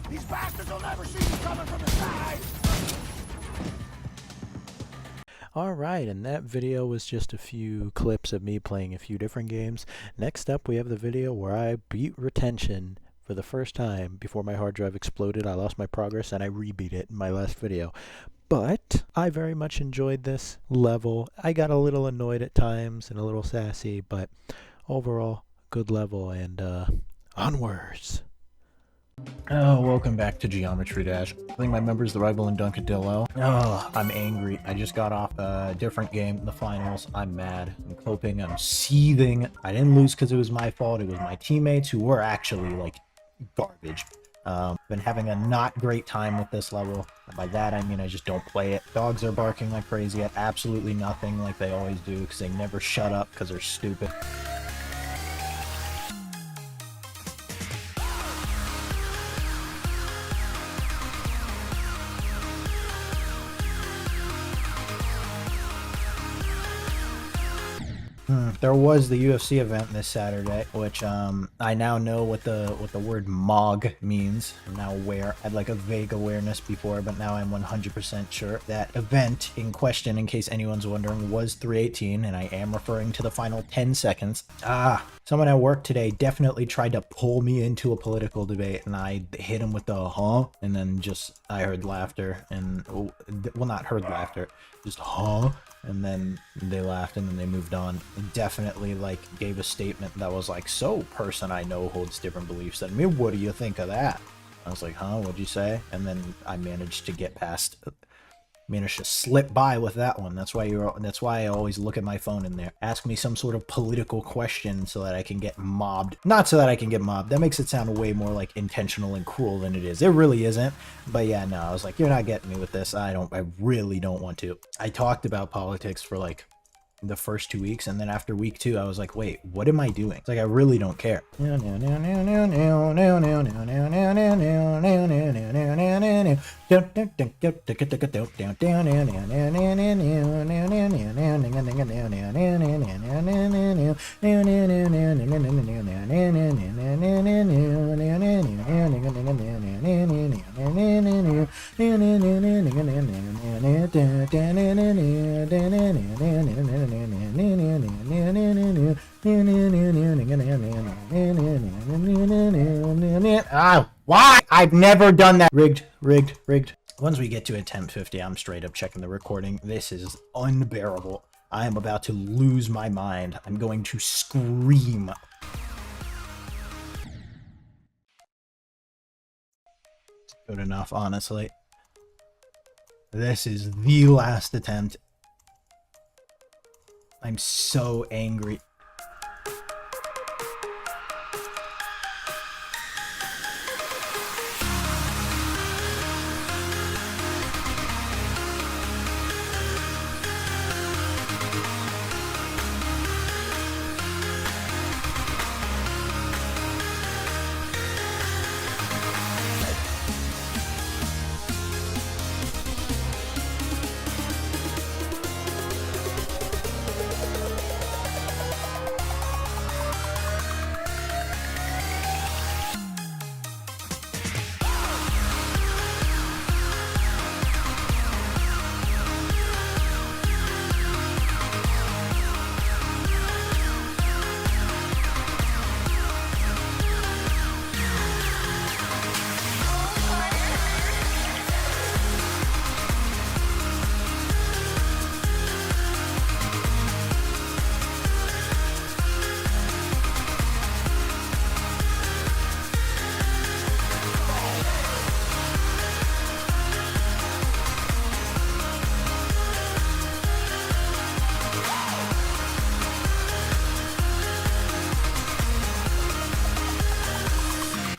These bastards will never see you coming from the side! Alright, and that video was just a few clips of me playing a few different games. Next up, we have the video where I beat Retention for the first time. Before my hard drive exploded, I lost my progress and I rebeat it in my last video. But I very much enjoyed this level. I got a little annoyed at times and a little sassy, but overall, good level, and onwards. Oh, welcome back to Geometry Dash. I think my members, TheRival and dunkadillo. Oh, I'm angry. I just got off a different game in the finals. I'm mad. I'm coping. I'm seething. I didn't lose because it was my fault. It was my teammates who were actually, like, garbage. Been having a not great time with this level. By that I mean I just don't play it. Dogs are barking like crazy at absolutely nothing like they always do because they never shut up because they're stupid. There was the UFC event this Saturday, which I now know what the word MOG means. I'm now aware. I had like a vague awareness before, but now I'm 100% sure. That event in question, in case anyone's wondering, was 318, and I am referring to the final 10 seconds. Someone at work today definitely tried to pull me into a political debate, and I hit him with the huh, and then just I heard laughter, and well, not heard laughter, just huh. And then they laughed and then they moved on. Definitely like gave a statement that was like, so person I know holds different beliefs than me. What do you think of that? I was like, huh, what'd you say? And then I managed to slip by with that one. That's why I always look at my phone in there. Ask me some sort of political question so that I can get mobbed. Not so that I can get mobbed. That makes it sound way more like intentional and cruel than it is. It really isn't. But yeah, no, I was like, you're not getting me with this. I really don't want to. I talked about politics for like the first 2 weeks, and then after week 2 I was like, wait, what am I doing? It's like I really don't care. Why? I've never done that. Rigged. Once we get to attempt 50, I'm straight up checking the recording. This is unbearable. I am about to lose my mind. I'm going to scream. Good enough, honestly. This is the last attempt. I'm so angry.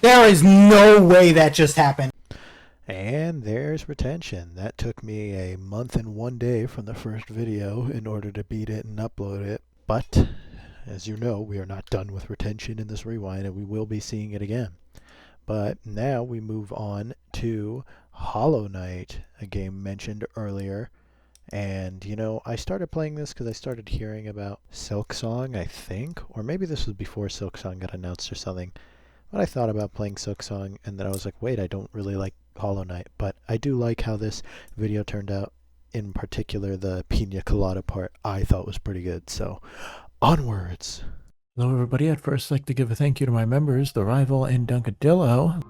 There is no way that just happened. And there's Retention. That took me a month and 1 day from the first video in order to beat it and upload it. But, as you know, we are not done with Retention in this rewind, and we will be seeing it again. But now we move on to Hollow Knight, a game mentioned earlier. And, you know, I started playing this because I started hearing about Silksong, I think. Or maybe this was before Silksong got announced or something. But I thought about playing Silksong, and then I was like, wait, I don't really like Hollow Knight. But I do like how this video turned out. In particular, the Pina Colada part I thought was pretty good. So, onwards. Hello, everybody. I'd first like to give a thank you to my members, TheRival and Dunkadillo.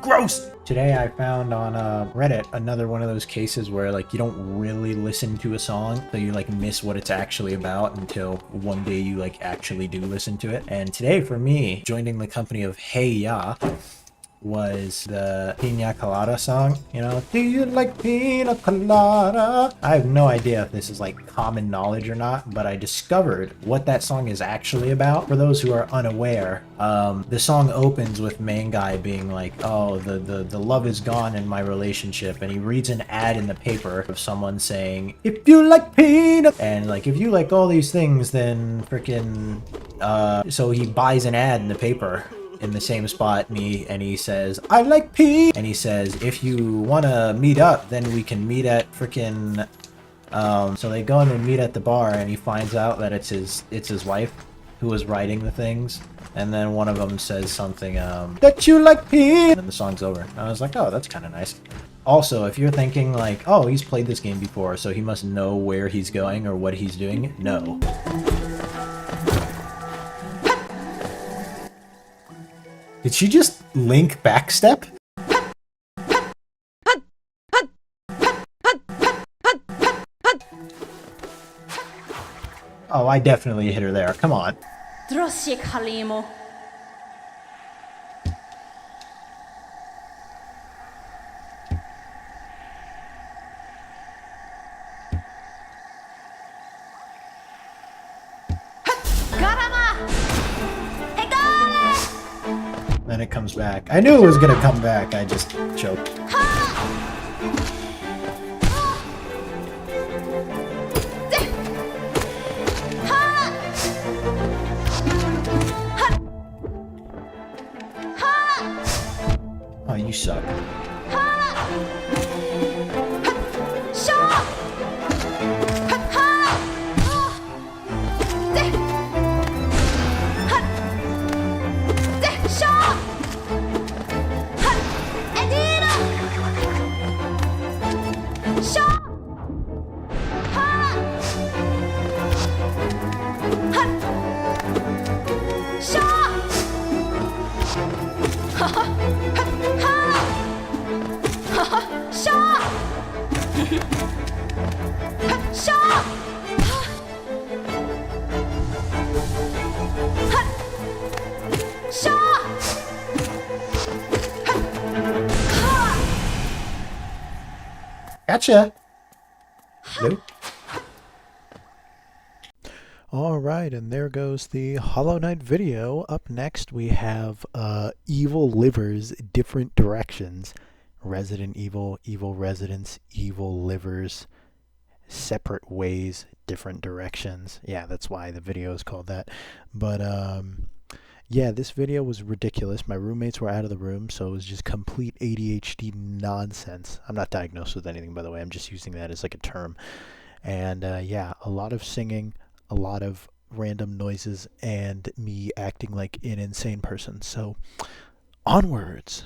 Gross! Today I found on Reddit another one of those cases where like you don't really listen to a song, so you like miss what it's actually about until one day you like actually do listen to it. And today for me, joining the company of Hey Ya, was the Pina Colada song. You know, do you like Pina Colada? I have no idea if this is like common knowledge or not, but I discovered what that song is actually about. For those who are unaware, the song opens with main guy being like, oh, the love is gone in my relationship, and he reads an ad in the paper of someone saying, if you like Pina, and like, if you like all these things, then freaking, so he buys an ad in the paper in the same spot, and he says, I like pee, and he says, if you want to meet up, then we can meet at freaking, so they go in and meet at the bar, and he finds out that it's his wife who was writing the things, and then one of them says something, that you like pee, and the song's over. And I was like, oh, that's kind of nice. Also, if you're thinking like, oh, he's played this game before, so he must know where he's going or what he's doing, no. Did she just link backstep? Oh, I definitely hit her there. Come on. Then it comes back. I knew it was gonna come back. I just choked. Oh, you suck. Gotcha. Nope. Alright, and there goes the Hollow Knight video. Up next we have Evil Livers, Different Directions. Resident Evil, Evil Residents, Evil Livers, Separate Ways, Different Directions. Yeah, that's why the video is called that. But yeah, this video was ridiculous. My roommates were out of the room, so it was just complete ADHD nonsense. I'm not diagnosed with anything, by the way. I'm just using that as like a term. And yeah, a lot of singing, a lot of random noises, and me acting like an insane person. So, onwards.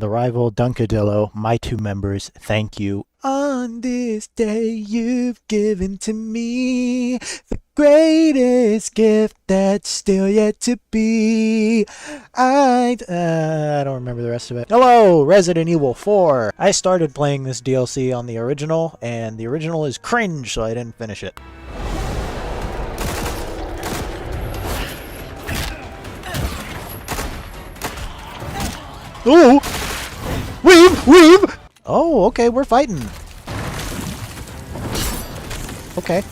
TheRival, Dunkadillo, my 2 members, thank you. On this day you've given to me the greatest gift that's still yet to be. I don't remember the rest of it. Hello, Resident Evil 4. I started playing this DLC on the original, and the original is cringe, so I didn't finish it. Ooh! Weave! Oh, okay, we're fighting. Okay.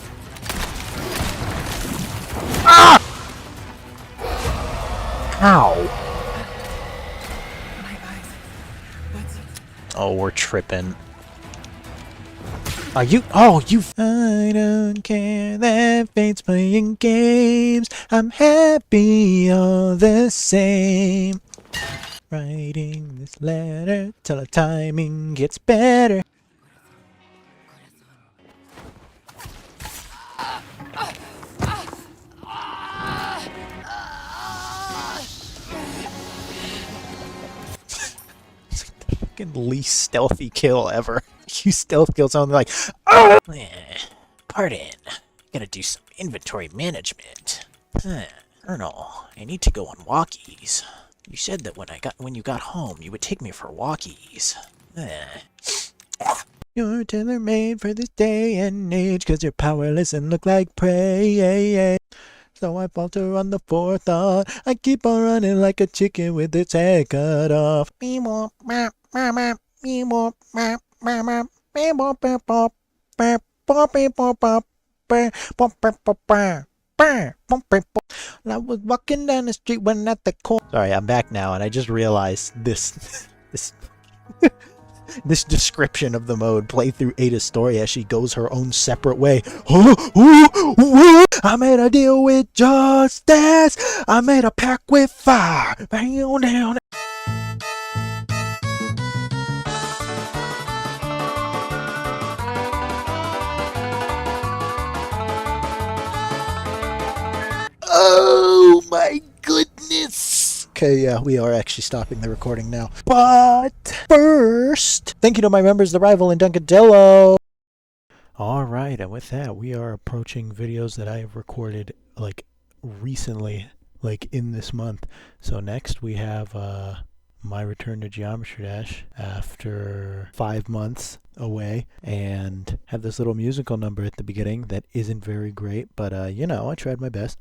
Ah! Ow. Oh, we're tripping. Are you? Oh, you. I don't care that fate's playing games. I'm happy all the same. Writing this letter till the timing gets better. Fucking least stealthy kill ever. You stealth kill someone like, oh! Pardon. Gotta do some inventory management. Colonel, I need to go on walkies. You said that when you got home, you would take me for walkies. You're tailor-made for this day and age, 'cause you're powerless and look like prey. So I falter on the forethought. I keep on running like a chicken with its head cut off. I was walking down the street when at the corner. Sorry, I'm back now, and I just realized this this description of the mode. Play through Ada's story as she goes her own separate way. I made a deal with justice. I made a pact with fire. Bang on down. Oh my goodness. Okay, yeah, we are actually stopping the recording now. But first, thank you to my members, TheRival and dunkadillo. Alright, and with that, we are approaching videos that I have recorded, like, recently, like, in this month. So next, we have, my return to Geometry Dash after 5 months away, and have this little musical number at the beginning that isn't very great, but you know, I tried my best.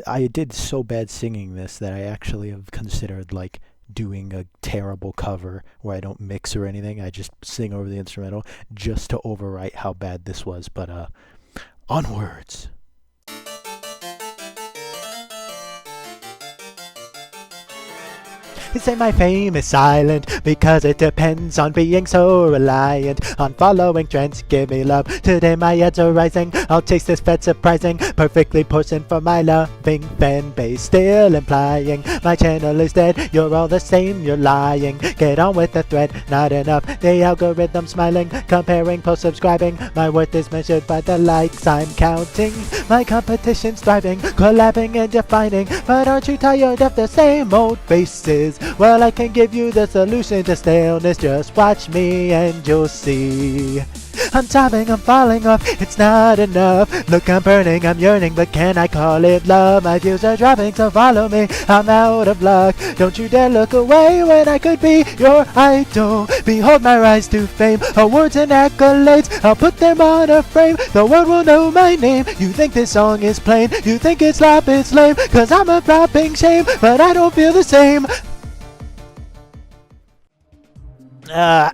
I did so bad singing this that I actually have considered like doing a terrible cover where I don't mix or anything. I just sing over the instrumental just to overwrite how bad this was. But onwards. Say my fame is silent because it depends on being so reliant on following trends. Give me love, today my ads are rising. I'll taste this fed surprising, perfectly portioned for my loving fan base. Still implying my channel is dead. You're all the same, you're lying. Get on with the thread, not enough. The algorithm smiling, comparing, post subscribing. My worth is measured by the likes I'm counting. My competition's thriving, collabing and defining. But aren't you tired of the same old faces? Well, I can give you the solution to staleness. Just watch me and you'll see. I'm topping, I'm falling off, it's not enough. Look, I'm burning, I'm yearning, but can I call it love? My views are dropping, so follow me, I'm out of luck. Don't you dare look away when I could be your idol. Behold my rise to fame, awards and accolades, I'll put them on a frame. The world will know my name. You think this song is plain, you think it's slop, it's lame, cause I'm a dropping shame, but I don't feel the same. Yeah,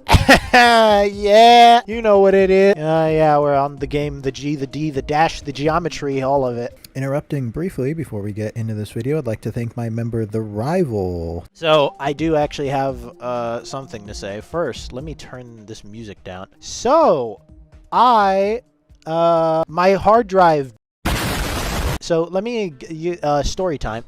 you know what it is. Yeah, we're on the game, the G, the D, the dash, the geometry, all of it. Interrupting briefly before we get into this video, I'd like to thank my member, TheRival. So, I do actually have something to say. First, let me turn this music down. So, my hard drive. So let me, story time.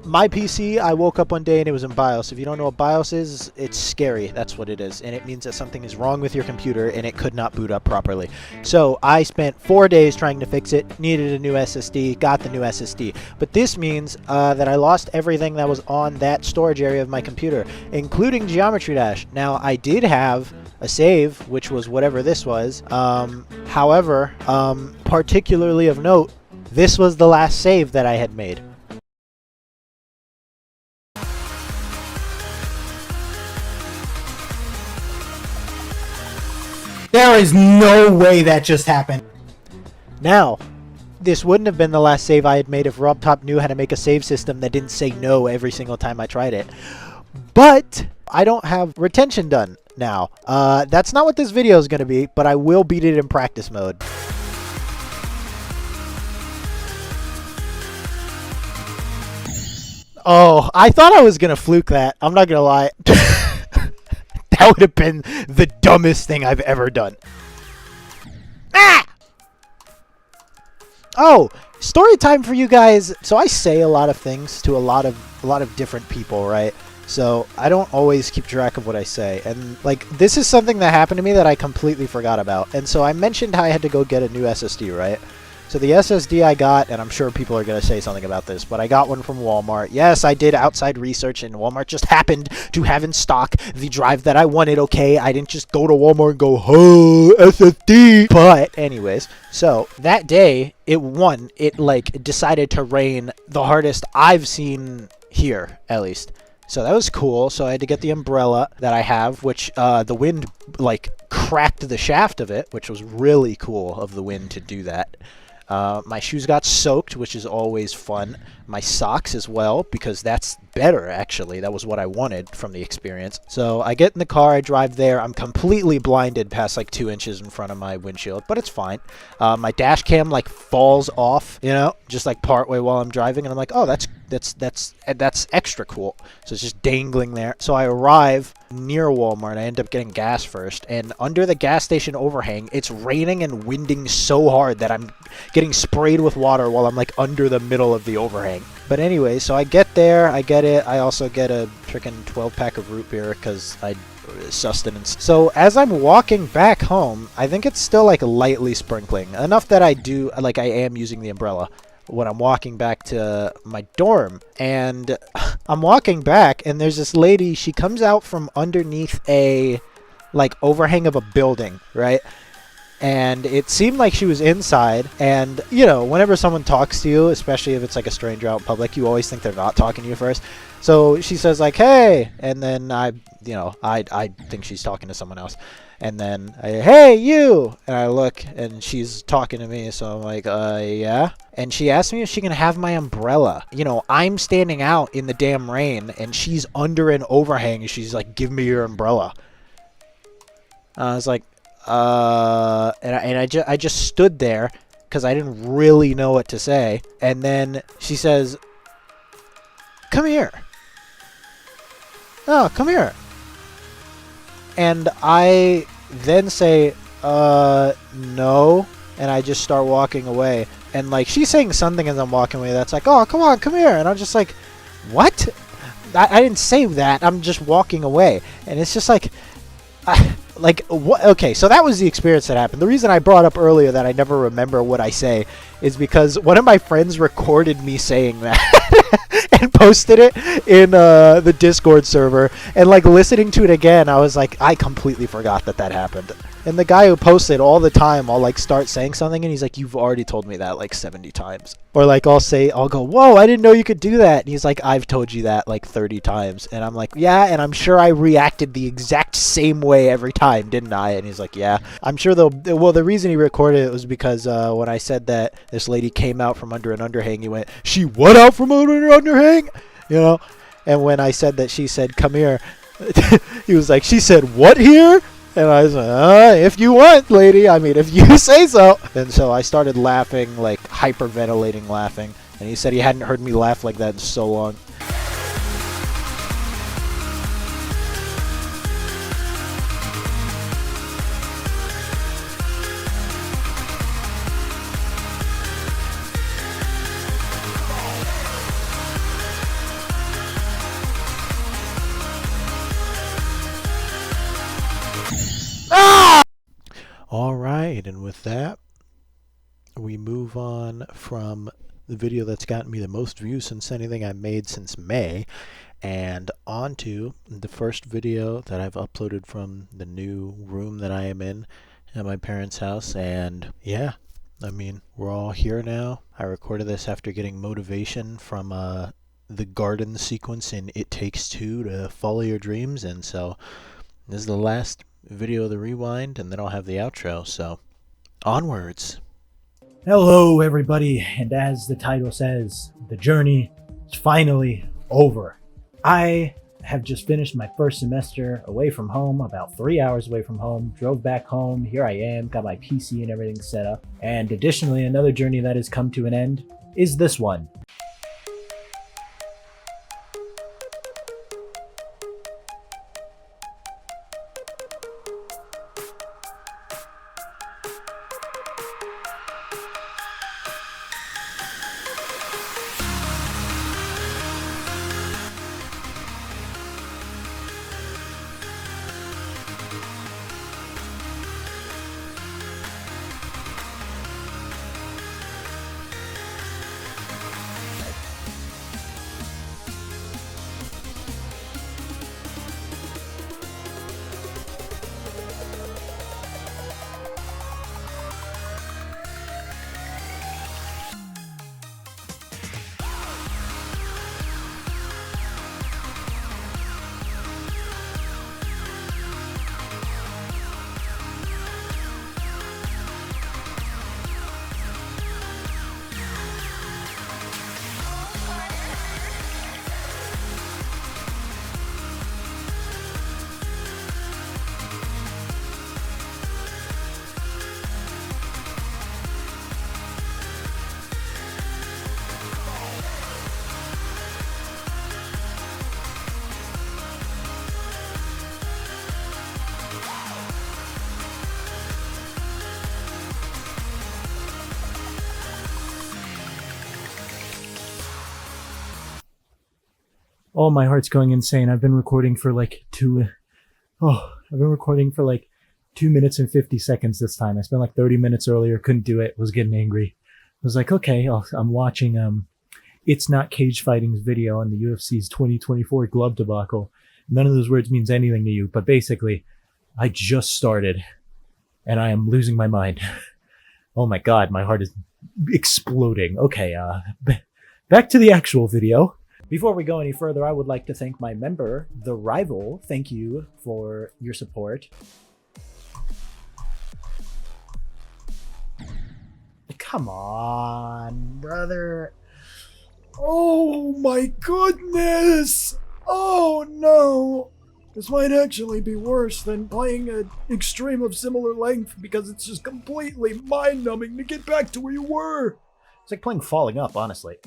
My PC, I woke up one day and it was in BIOS. If you don't know what BIOS is, it's scary. That's what it is. And it means that something is wrong with your computer and it could not boot up properly. So I spent 4 days trying to fix it, needed a new SSD, got the new SSD. But this means that I lost everything that was on that storage area of my computer, including Geometry Dash. Now, I did have a save, which was whatever this was. However, particularly of note, this was the last save that I had made. There is no way that just happened. Now, this wouldn't have been the last save I had made if RobTop knew how to make a save system that didn't say no every single time I tried it. But I don't have retention done now. That's not what this video is going to be, but I will beat it in practice mode. Oh, I thought I was gonna fluke that. I'm not gonna lie. That would have been the dumbest thing I've ever done. Ah! Oh, story time for you guys. So I say a lot of things to a lot of different people, right? So I don't always keep track of what I say. And like, this is something that happened to me that I completely forgot about. And so I mentioned how I had to go get a new SSD, right? So the SSD I got, and I'm sure people are going to say something about this, but I got one from Walmart. Yes, I did outside research, and Walmart just happened to have in stock the drive that I wanted, okay? I didn't just go to Walmart and go, oh, SSD! But anyways, so that day, it like decided to rain the hardest I've seen here, at least. So that was cool. So I had to get the umbrella that I have, which the wind like cracked the shaft of it, which was really cool of the wind to do that. My shoes got soaked, which is always fun. My socks as well, because that's better, actually. That was what I wanted from the experience. So I get in the car, I drive there. I'm completely blinded past like 2 inches in front of my windshield, but it's fine. My dash cam like falls off, you know, just like partway while I'm driving, and I'm like, oh, that's extra cool. So it's just dangling there. So I arrive near Walmart. I end up getting gas first, and under the gas station overhang, it's raining and winding so hard that I'm getting sprayed with water while I'm like under the middle of the overhang. But anyway, so I get there, I get it. I also get a freaking 12-pack of root beer because I sustenance. So as I'm walking back home, I think it's still like lightly sprinkling, enough that I am using the umbrella when I'm walking back to my dorm. And I'm walking back, and there's this lady. She comes out from underneath a like overhang of a building, right? And it seemed like she was inside. And you know, whenever someone talks to you, especially if it's like a stranger out in public, you always think they're not talking to you first. So she says like, hey, and then I think she's talking to someone else. And then hey, you, and I look, and she's talking to me. So I'm like, yeah. And she asked me if she can have my umbrella. You know, I'm standing out in the damn rain, and she's under an overhang, and she's like, give me your umbrella. I was like, and I just stood there because I didn't really know what to say. And then she says, come here. Oh, come here. And I then say, no. And I just start walking away. And like, she's saying something as I'm walking away that's like, oh, come on, come here. And I'm just like, what? I didn't say that. I'm just walking away. And it's just like, what? Okay, so that was the experience that happened. The reason I brought up earlier that I never remember what I say is because one of my friends recorded me saying that and posted it in the Discord server. And like listening to it again, I was like, I completely forgot that happened. And the guy who posted all the time, I'll like start saying something, and he's like, you've already told me that like 70 times. Or like I'll go, whoa, I didn't know you could do that. And he's like, I've told you that like 30 times. And I'm like, yeah, and I'm sure I reacted the exact same way every time, didn't I? And he's like, yeah. I'm sure the reason he recorded it was because when I said that this lady came out from under an underhang, he went, she what out from under an underhang? You know? And when I said that she said, come here, he was like, she said, what here? And I was like, if you want, lady. I mean, if you say so. And so I started laughing, like hyperventilating laughing. And he said he hadn't heard me laugh like that in so long. All right, and with that, we move on from the video that's gotten me the most views since anything I made since May, and on to the first video that I've uploaded from the new room that I am in at my parents' house. And yeah, I mean, we're all here now. I recorded this after getting motivation from the garden sequence in It Takes Two to follow your dreams, and so this is the last video of the rewind, and then I'll have the outro, so onwards. Hello, everybody, and as the title says, the journey is finally over. I have just finished my first semester away from home, about 3 hours away from home, drove back home, here I am, got my PC and everything set up, and additionally, another journey that has come to an end is this one. Oh, my heart's going insane. I've been recording for like 2 minutes and 50 seconds this time. I spent like 30 minutes earlier, couldn't do it, was getting angry. I was like, okay, I'm watching It's Not Cage Fighting's video on the UFC's 2024 glove debacle. None of those words means anything to you, but basically, I just started and I am losing my mind. Oh my god, my heart is exploding. Okay, back to the actual video. Before we go any further, I would like to thank my member, TheRival. Thank you for your support. Come on, brother. Oh my goodness! Oh no! This might actually be worse than playing an extreme of similar length because it's just completely mind-numbing to get back to where you were. It's like playing Falling Up, honestly.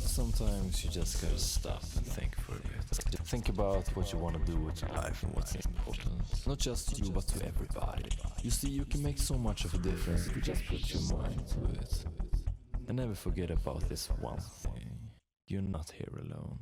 Sometimes you just gotta stop and think for a bit. Think about what you want to do with your life and what's important. Not just to you, but to everybody. You see, you can make so much of a difference if you just put your mind to it. And never forget about this one thing. You're not here alone.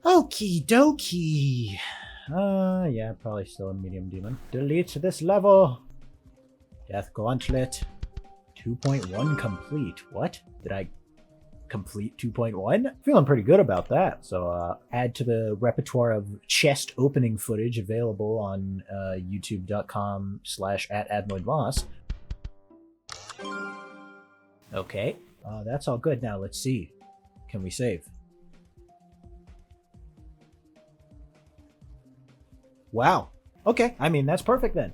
Okie dokie. Yeah, probably still a medium demon. Delete this level. Death Gauntlet. 2.1 complete. What? Did I complete 2.1? Feeling pretty good about that. So add to the repertoire of chest opening footage available on youtube.com/@adenoidmoss. Okay, that's all good. Now let's see. Can we save? Wow. Okay, I mean, that's perfect then.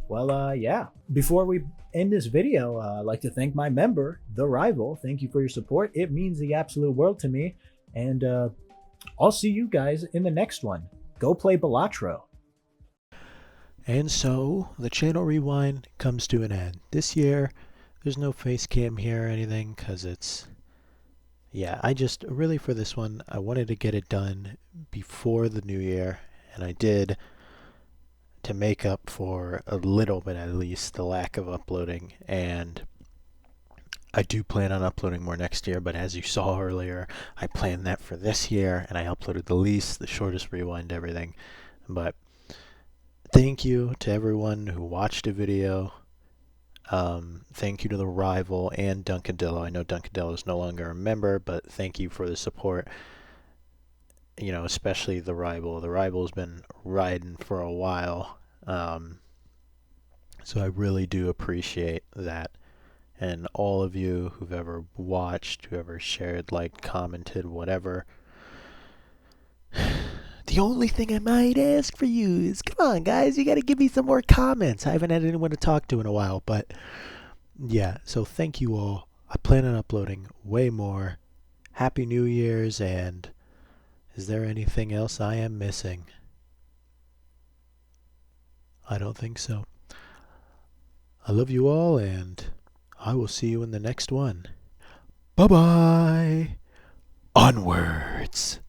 Well, yeah. Before we end this video, I'd like to thank my member, TheRival. Thank you for your support. It means the absolute world to me. And I'll see you guys in the next one. Go play Balatro. And so the channel rewind comes to an end. This year, there's no face cam here or anything because it's... Yeah, I just really for this one, I wanted to get it done before the new year. And I did. to make up for a little bit at least the lack of uploading. And I do plan on uploading more next year, but as you saw earlier, I planned that for this year, and I uploaded the least, the shortest rewind, everything. But thank you to everyone who watched the video. Thank you to TheRival and Dunkadillo. I know Dunkadillo is no longer a member, but thank you for the support. You know, especially TheRival. TheRival's been riding for a while, so I really do appreciate that. And all of you who've ever watched, whoever shared, liked, commented, whatever. The only thing I might ask for you is, come on, guys, you gotta give me some more comments. I haven't had anyone to talk to in a while, but yeah, so thank you all. I plan on uploading way more. Happy New Year's, and is there anything else I am missing? I don't think so. I love you all, and I will see you in the next one. Bye-bye. Onwards.